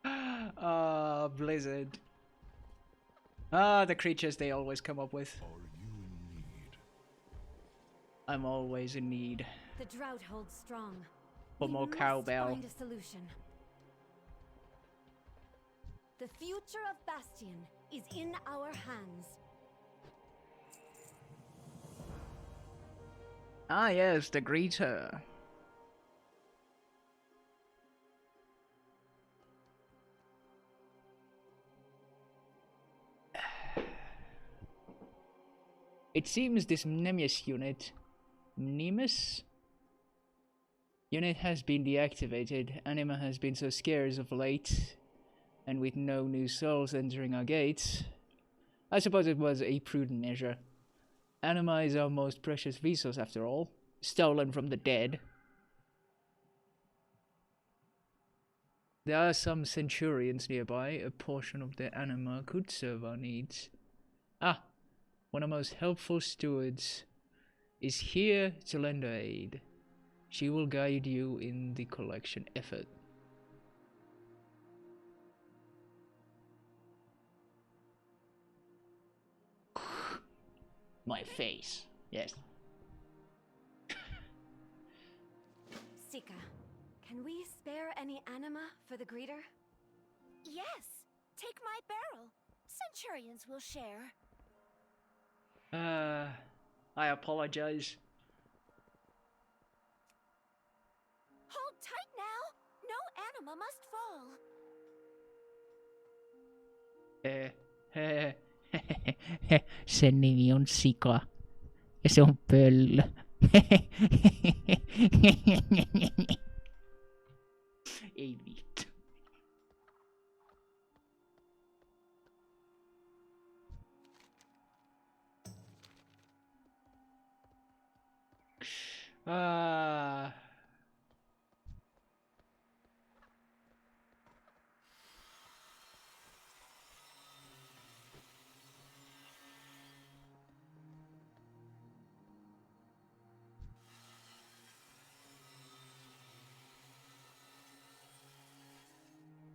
Ah, Blizzard. Ah, the creatures they always come up with. Are you in need? I'm always in need. The drought holds strong. For We more must cowbell. Find a solution. The future of Bastion is in our hands. Ah yes, the greeter. It seems this Nemesis unit has been deactivated. Anima has been so scarce of late, and with no new souls entering our gates, I suppose it was a prudent measure. Anima is our most precious resource after all, stolen from the dead. There are some centurions nearby. A portion of their anima could serve our needs. Ah, one of our most helpful stewards is here to lend her aid. She will guide you in the collection effort. My face, yes. Sika, can we spare any anima for the greeter? Yes, take my barrel. Centurions will share. I apologize. Hold tight now. No anima must fall. Sen nimi on Sika. Ja se on pöllö. Ei vittu.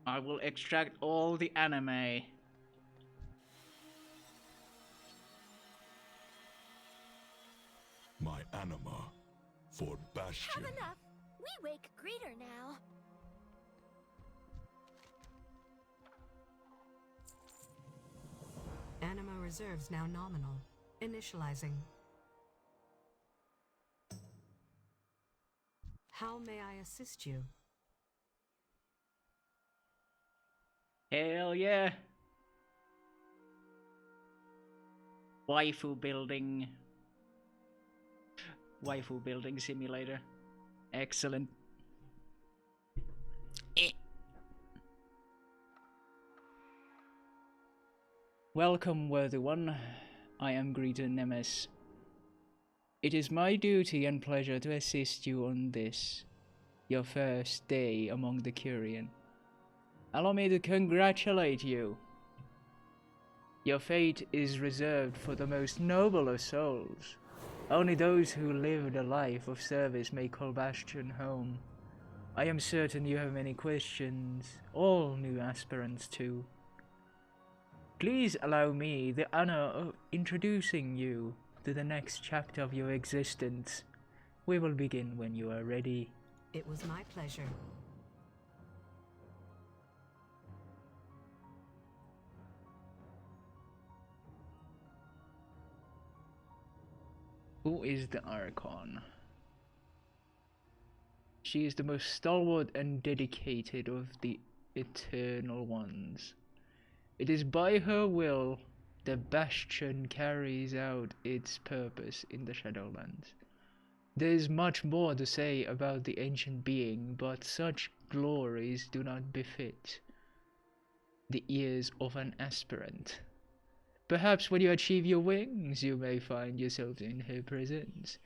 I will extract all the anime. My anima for Bastion. Have enough. We wake greeter now. Anima reserves now nominal. Initializing. How may I assist you? Hell yeah. Waifu building. Waifu building simulator. Excellent. Welcome, worthy one. I am Greeter Nemes. It is my duty and pleasure to assist you on this, your first day among the Curian. Allow me to congratulate you. Your fate is reserved for the most noble of souls. Only those who lived a life of service may call Bastion home. I am certain you have many questions, all new aspirants too. Please allow me the honor of introducing you to the next chapter of your existence. We will begin when you are ready. It was my pleasure. Who is the Archon? She is the most stalwart and dedicated of the Eternal Ones. It is by her will the Bastion carries out its purpose in the Shadowlands. There is much more to say about the ancient being, but such glories do not befit the ears of an aspirant. Perhaps when you achieve your wings, you may find yourself in her presence.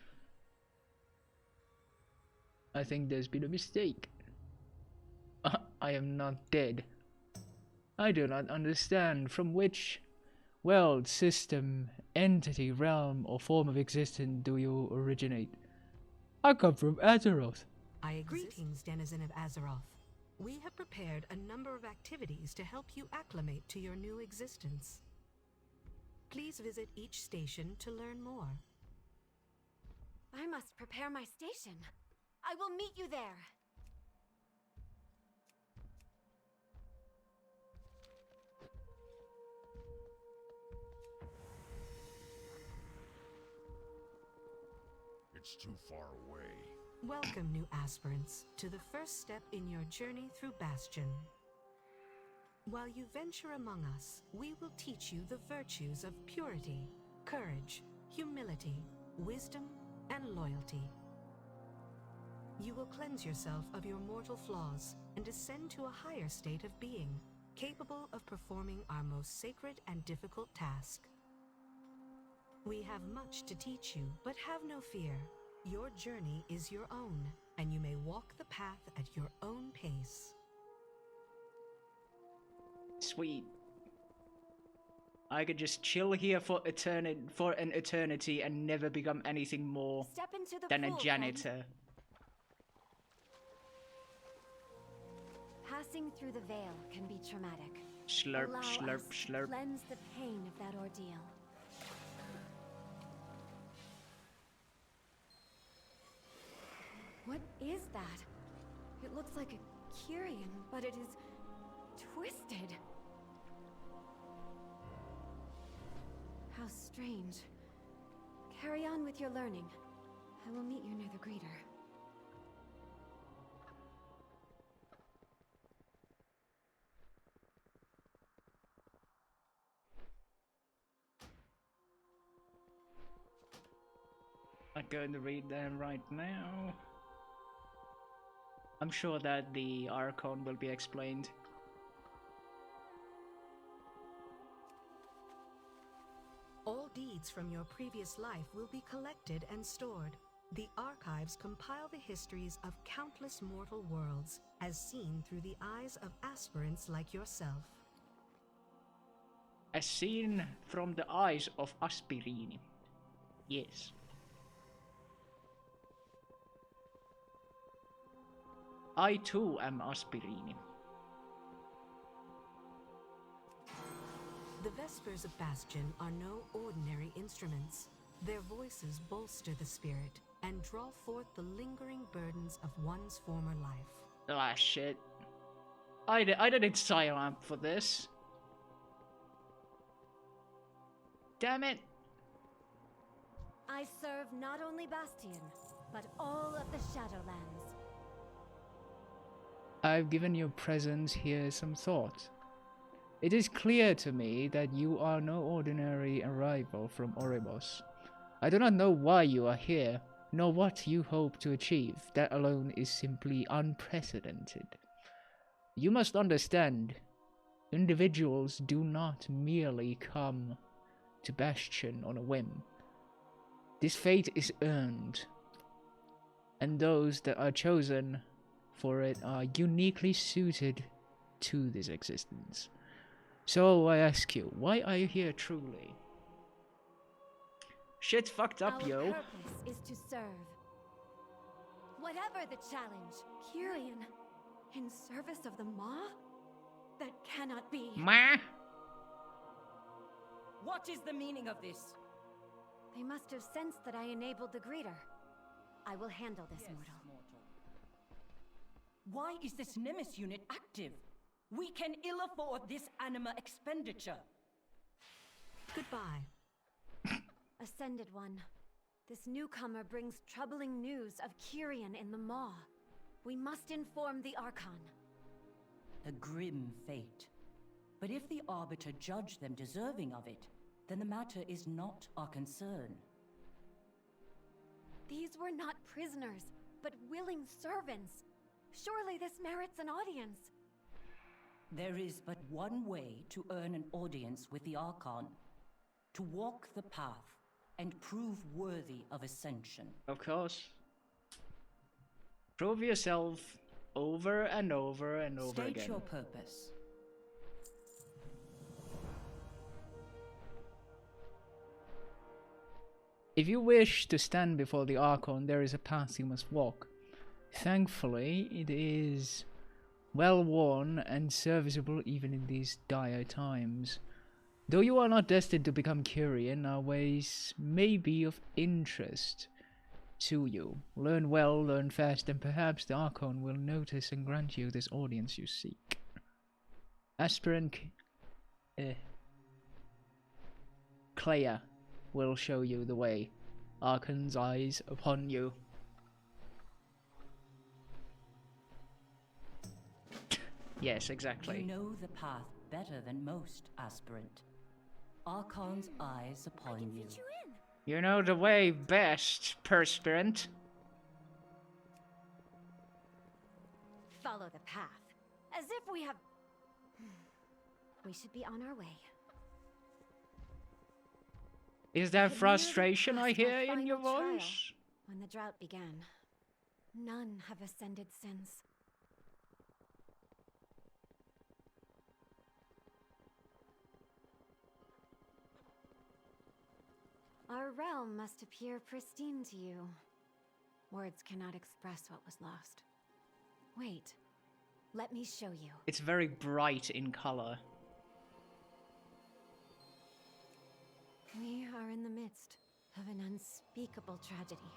I think there's been a mistake. I am not dead. I do not understand from which world, system, entity, realm, or form of existence do you originate. I come from Azeroth. Greetings, denizen of Azeroth. We have prepared a number of activities to help you acclimate to your new existence. Please visit each station to learn more. I must prepare my station. I will meet you there. It's too far away. Welcome, new aspirants, to the first step in your journey through Bastion. While you venture among us, we will teach you the virtues of purity, courage, humility, wisdom, and loyalty. You will cleanse yourself of your mortal flaws and ascend to a higher state of being, capable of performing our most sacred and difficult task. We have much to teach you, but have no fear. Your journey is your own, and you may walk the path at your own pace. Sweet. I could just chill here for an eternity and never become anything more than a janitor. Passing through the veil can be traumatic. Slurp, Allow slurp, us to slurp. cleanse the pain of that ordeal. What is that? It looks like a Curian, but it is twisted. How strange. Carry on with your learning. I will meet you near the greeter. I'm going to read them right now. I'm sure that the Archon will be explained. All deeds from your previous life will be collected and stored. The archives compile the histories of countless mortal worlds, as seen through the eyes of aspirants like yourself. As seen from the eyes of Aspirini. Yes. I too am Aspirini. The Vespers of Bastion are no ordinary instruments. Their voices bolster the spirit and draw forth the lingering burdens of one's former life. Ah, shit. I didn't sign up for this. Damn it. I serve not only Bastion, but all of the Shadowlands. I've given your presence here some thought. It is clear to me that you are no ordinary arrival from Oribos. I do not know why you are here, nor what you hope to achieve. That alone is simply unprecedented. You must understand, individuals do not merely come to Bastion on a whim. This fate is earned, and those that are chosen for it are uniquely suited to this existence. So I ask you, why are you here truly? Shit's fucked up, yo. Our purpose is to serve. Whatever the challenge, Kyrian, in service of the Maw? That cannot be. Ma? What is the meaning of this? They must have sensed that I enabled the greeter. I will handle this, mortal. Why is this Nemesis unit active? We can ill afford this anima expenditure. Goodbye. Ascended One. This newcomer brings troubling news of Kyrian in the Maw. We must inform the Archon. A grim fate. But if the Arbiter judge them deserving of it, then the matter is not our concern. These were not prisoners, but willing servants. Surely this merits an audience. There is but one way to earn an audience with the Archon. To walk the path and prove worthy of ascension. Of course. Prove yourself over and over and over again. State your purpose. If you wish to stand before the Archon, there is a path you must walk. Thankfully, it is well worn and serviceable even in these dire times. Though you are not destined to become Kyrian, our ways may be of interest to you. Learn well, learn fast, and perhaps the Archon will notice and grant you this audience you seek. Aspirant Clea will show you the way. Archon's eyes upon you. Yes, exactly. You know the path better than most, aspirant. Archon's eyes upon you. You know the way best, perspirant. Follow the path. As if we have... We should be on our way. Is there frustration I hear in your Trial, voice? when the drought began, none have ascended since. Our realm must appear pristine to you. Words cannot express what was lost. Wait, let me show you. It's very bright in color. We are in the midst of an unspeakable tragedy.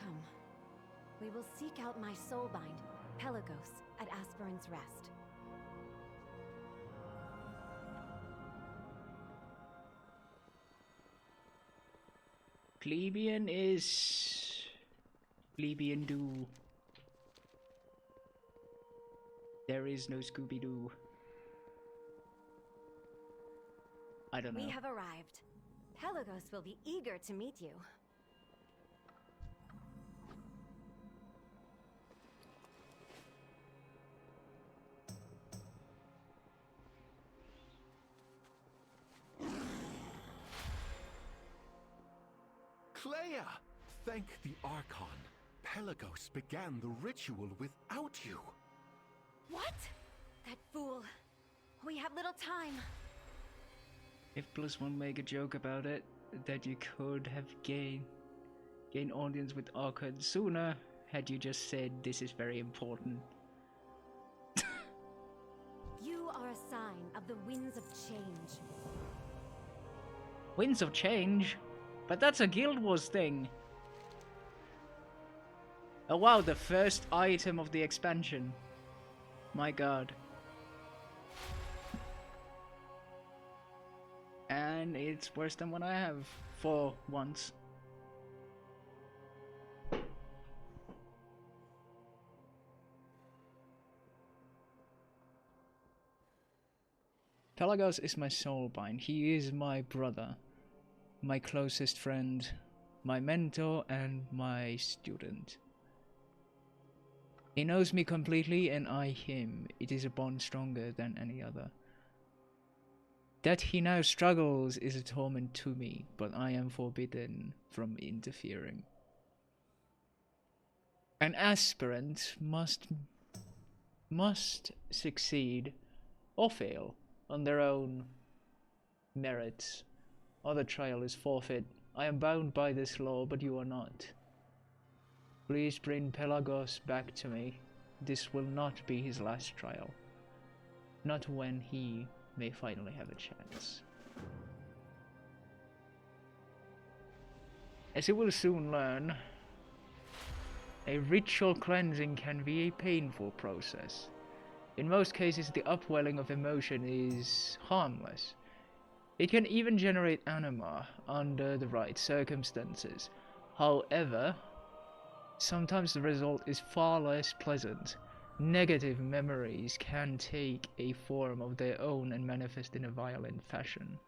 Come, we will seek out my soulbind, Pelagos, at Aspirant's Rest. Plebeian is... Plebeian do. There is no Scooby-Doo. I don't know. We have arrived. Pelagos will be eager to meet you. Clea! Thank the Archon. Pelagos began the ritual without you. What? That fool. We have little time. If plus one make a joke about it, that you could have gained audience with Archon sooner, had you just said this is very important. You are a sign of the winds of change. Winds of Change? But that's a Guild Wars thing. Oh wow, the first item of the expansion. My god. And it's worse than what I have for once. Pelagos is my soulbind. He is my brother, my closest friend, my mentor, and my student. He knows me completely, and I him. It is a bond stronger than any other. That he now struggles is a torment to me, but I am forbidden from interfering. An aspirant must succeed or fail on their own merits, or the trial is forfeit. I am bound by this law, but you are not. Please bring Pelagos back to me. This will not be his last trial. Not when he may finally have a chance. As you will soon learn, a ritual cleansing can be a painful process. In most cases, the upwelling of emotion is harmless. It can even generate anima under the right circumstances. However, sometimes the result is far less pleasant. Negative memories can take a form of their own and manifest in a violent fashion.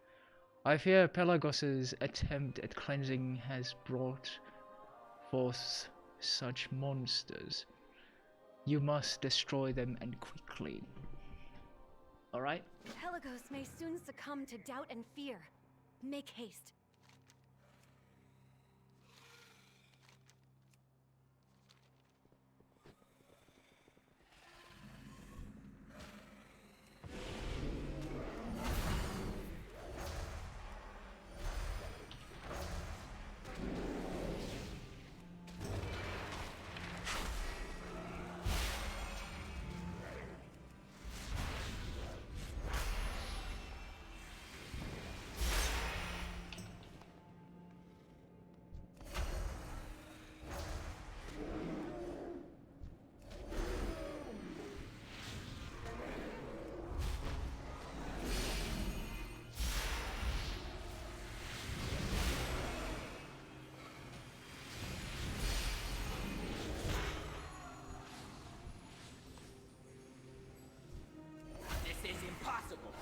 I fear Pelagos's attempt at cleansing has brought forth such monsters. You must destroy them, and quickly. Alright? Pelagos may soon succumb to doubt and fear. Make haste. This is impossible.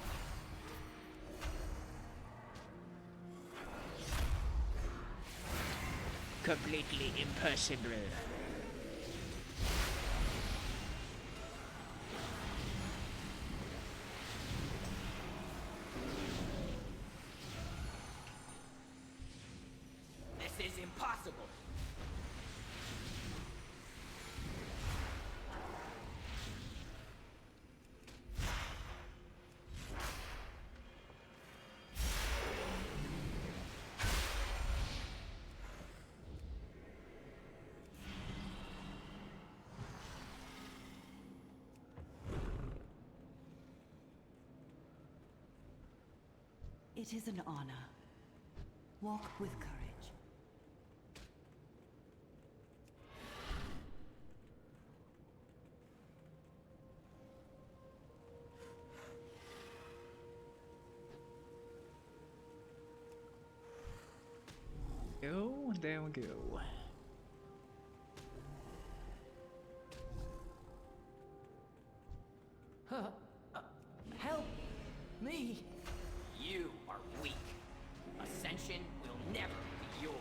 Completely impossible. This is impossible. It is an honor. Walk with courage. Oh, there we go. Help me! You are weak. Ascension will never be yours.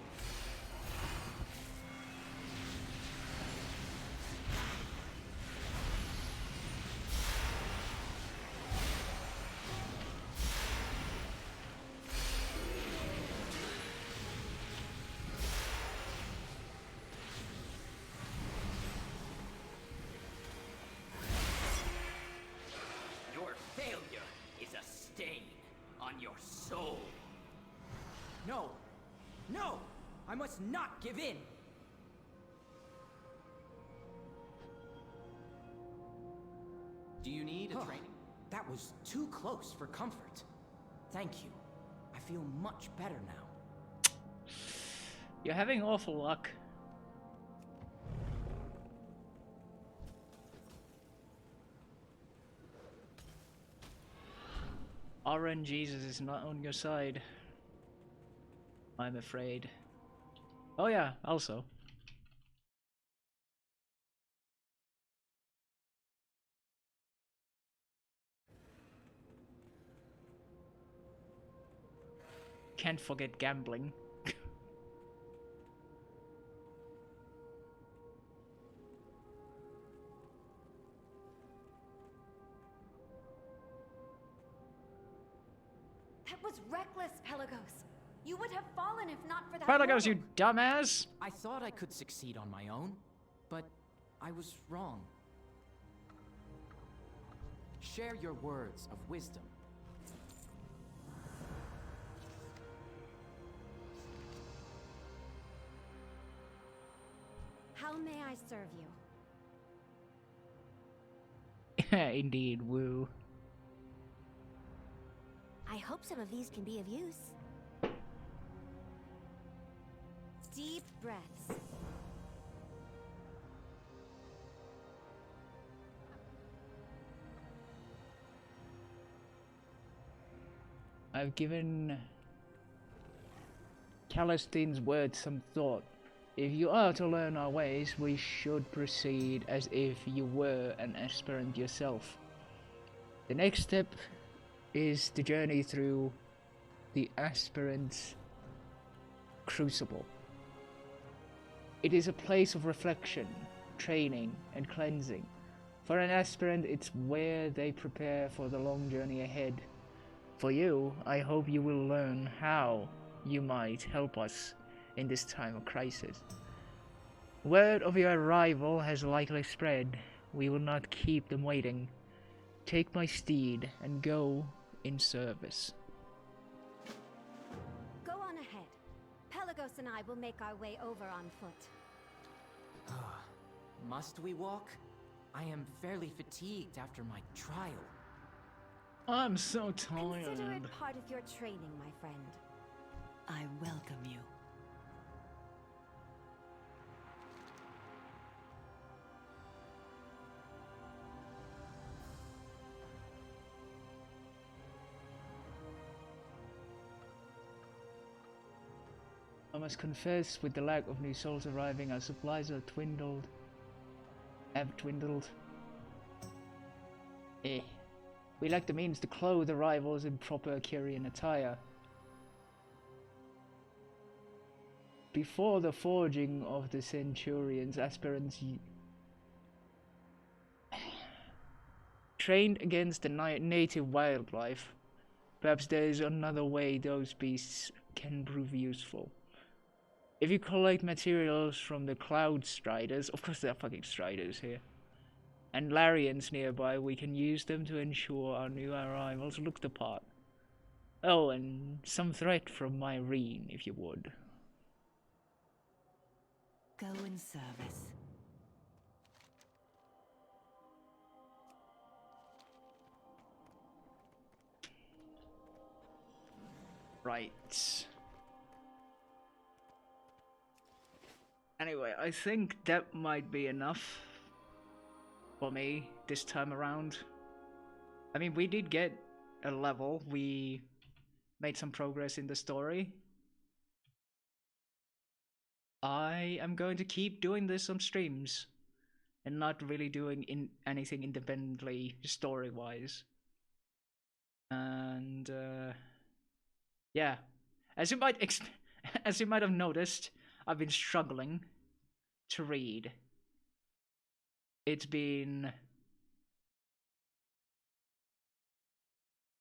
Your failure is a stain on your soul. No! No! I must not give in! Do you need a training? That was too close for comfort. Thank you. I feel much better now. You're having awful luck. RN Jesus is not on your side, I'm afraid. Oh yeah, also. can't forget gambling. That was reckless, Pelagos. You would have fallen if not for that. Pelagos, you world. dumbass! I thought I could succeed on my own, but I was wrong. Share your words of wisdom. How may I serve you? Indeed, woo. I hope some of these can be of use. Deep breaths. I've given Callestine's words some thought. If you are to learn our ways, we should proceed as if you were an aspirant yourself. The next step is the journey through the aspirant's crucible. It is a place of reflection, training, and cleansing. For an aspirant, it's where they prepare for the long journey ahead. For you, I hope you will learn how you might help us in this time of crisis. Word of your arrival has likely spread. We will not keep them waiting. Take my steed and go in service. Go on ahead. Pelagos and I will make our way over on foot. Must we walk? I am fairly fatigued after my trial. I'm so tired. Consider it part of your training, my friend. I welcome you. I must confess, with the lack of new souls arriving, our supplies are have dwindled. We lack the means to clothe arrivals in proper Kyrian attire. Before the forging of the Centurions, aspirants trained against the native wildlife. Perhaps there is another way those beasts can prove useful. If you collect materials from the Cloud Striders, of course there are fucking Striders here, and Larians nearby, we can use them to ensure our new arrivals look the part. Oh, and some threat from Myrene, if you would. Go in service. Right. Anyway, I think that might be enough for me this time around. I mean, we did get a level. We made some progress in the story. I am going to keep doing this on streams and not really doing anything independently story-wise. And yeah, as you might have noticed, I've been struggling to read. It's been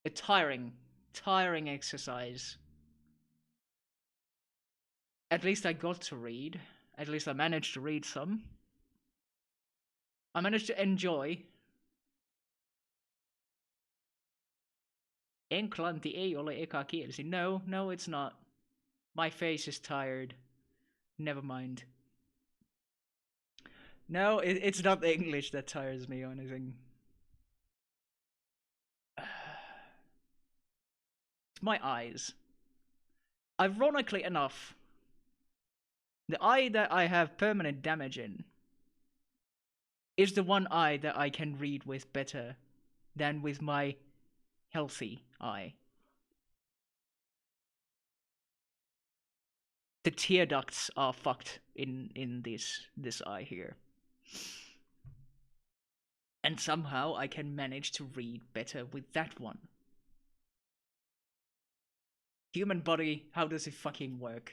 a tiring exercise. At least I got to read. At least I managed to read some. I managed to enjoy. Enklanti ei ole eka kielsi. No, it's not. My face is tired. Never mind. No, it's not the English that tires me or anything. It's my eyes. Ironically enough, the eye that I have permanent damage in is the one eye that I can read with better than with my healthy eye. The tear ducts are fucked in this eye here. And somehow I can manage to read better with that one. Human body, how does it fucking work?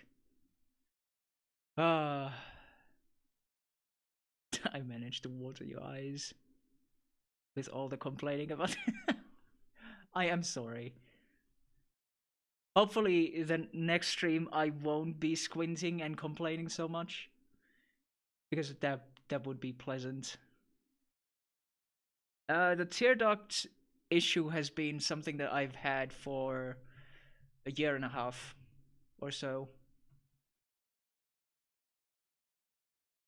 I managed to water your eyes with all the complaining about it. I am sorry. Hopefully the next stream I won't be squinting and complaining so much, because that would be pleasant. The tear duct issue has been something that I've had for a year and a half or so.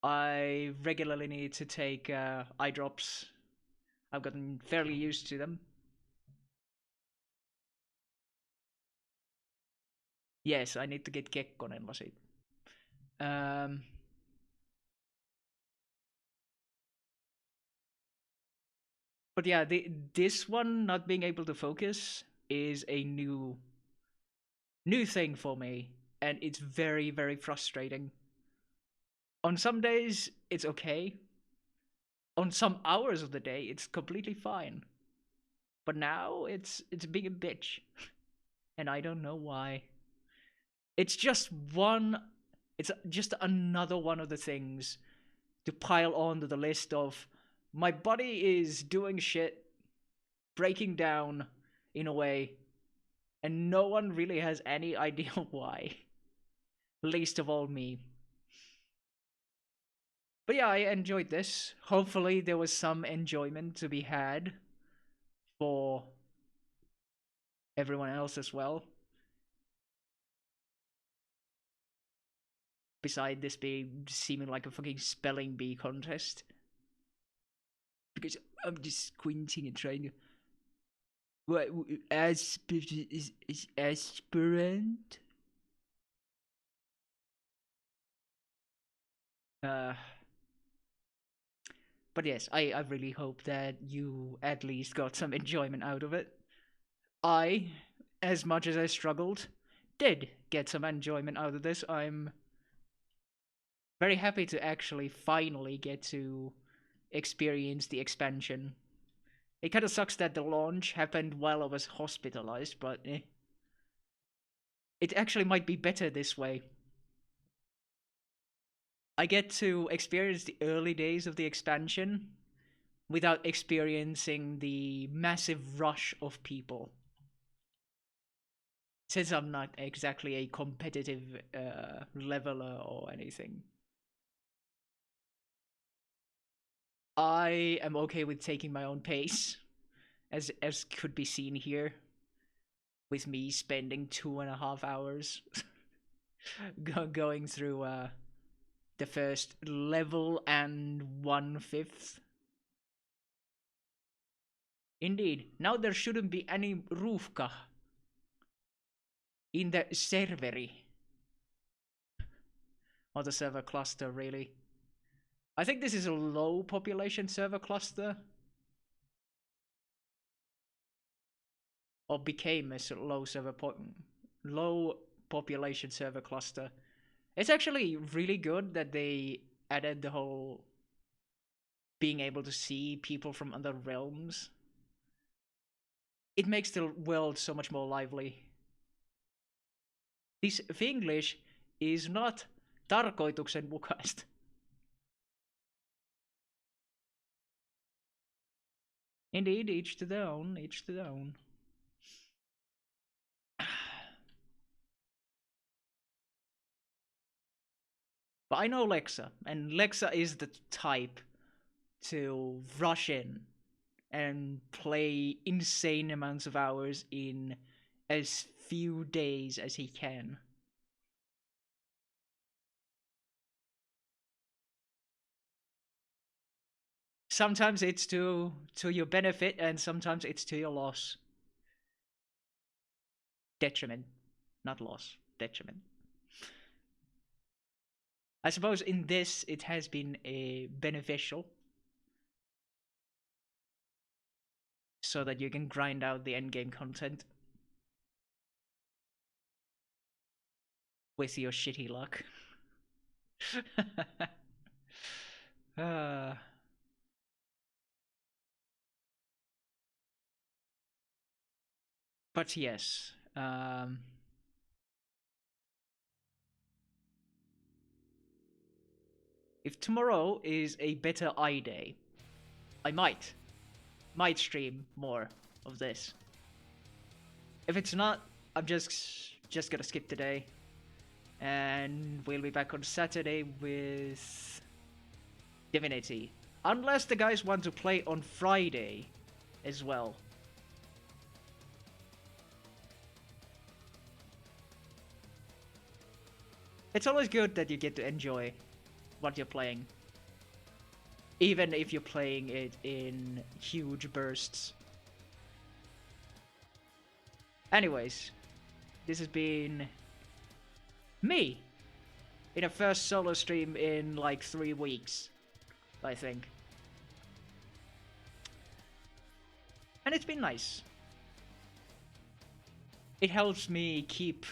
I regularly need to take eye drops. I've gotten fairly used to them. Yes, I need to get Kekkonen lasit. But yeah, this one not being able to focus is a new thing for me, and it's very, very frustrating. On some days, it's okay. On some hours of the day, it's completely fine. But now, it's being a bitch. And I don't know why. It's just another one of the things to pile onto the list of my body is doing shit, breaking down in a way, and no one really has any idea why. Least of all me. But yeah, I enjoyed this. Hopefully there was some enjoyment to be had for everyone else as well. Beside this seeming like a fucking spelling bee contest. Because I'm just squinting and trying to... What? Is aspirant? But yes, I really hope that you at least got some enjoyment out of it. I, as much as I struggled, did get some enjoyment out of this. I'm very happy to actually finally get to experience the expansion. It kind of sucks that the launch happened while I was hospitalized, but it actually might be better this way. I get to experience the early days of the expansion without experiencing the massive rush of people. Since I'm not exactly a competitive leveler or anything. I am okay with taking my own pace, as could be seen here, with me spending 2.5 hours going through the first level and 1/5. Indeed, now there shouldn't be any Ruvka in the serveri. Or the server cluster, really. I think this is a low population server cluster. Or became a low population server cluster. It's actually really good that they added the whole being able to see people from other realms. It makes the world so much more lively. This Finglish is not tarkoituksenmukaista. Indeed, each to their own, each to their own. But I know Lexa, and Lexa is the type to rush in and play insane amounts of hours in as few days as he can. Sometimes it's to your benefit, and sometimes it's to your loss. Detriment, not loss. Detriment. I suppose in this it has been a beneficial, so that you can grind out the endgame content with your shitty luck. But yes, If tomorrow is a better eye day, I might stream more of this. If it's not, I'm just gonna skip today, and we'll be back on Saturday with Divinity. Unless the guys want to play on Friday as well. It's always good that you get to enjoy what you're playing. Even if you're playing it in huge bursts. Anyways, this has been me in a first solo stream in like 3 weeks, I think. And it's been nice. It helps me keep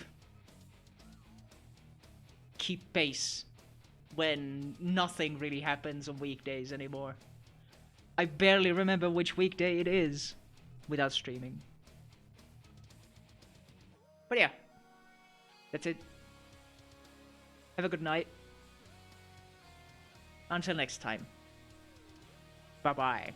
pace when nothing really happens on weekdays anymore. I barely remember which weekday it is without streaming. But yeah, that's it. Have a good night. Until next time. Bye-bye.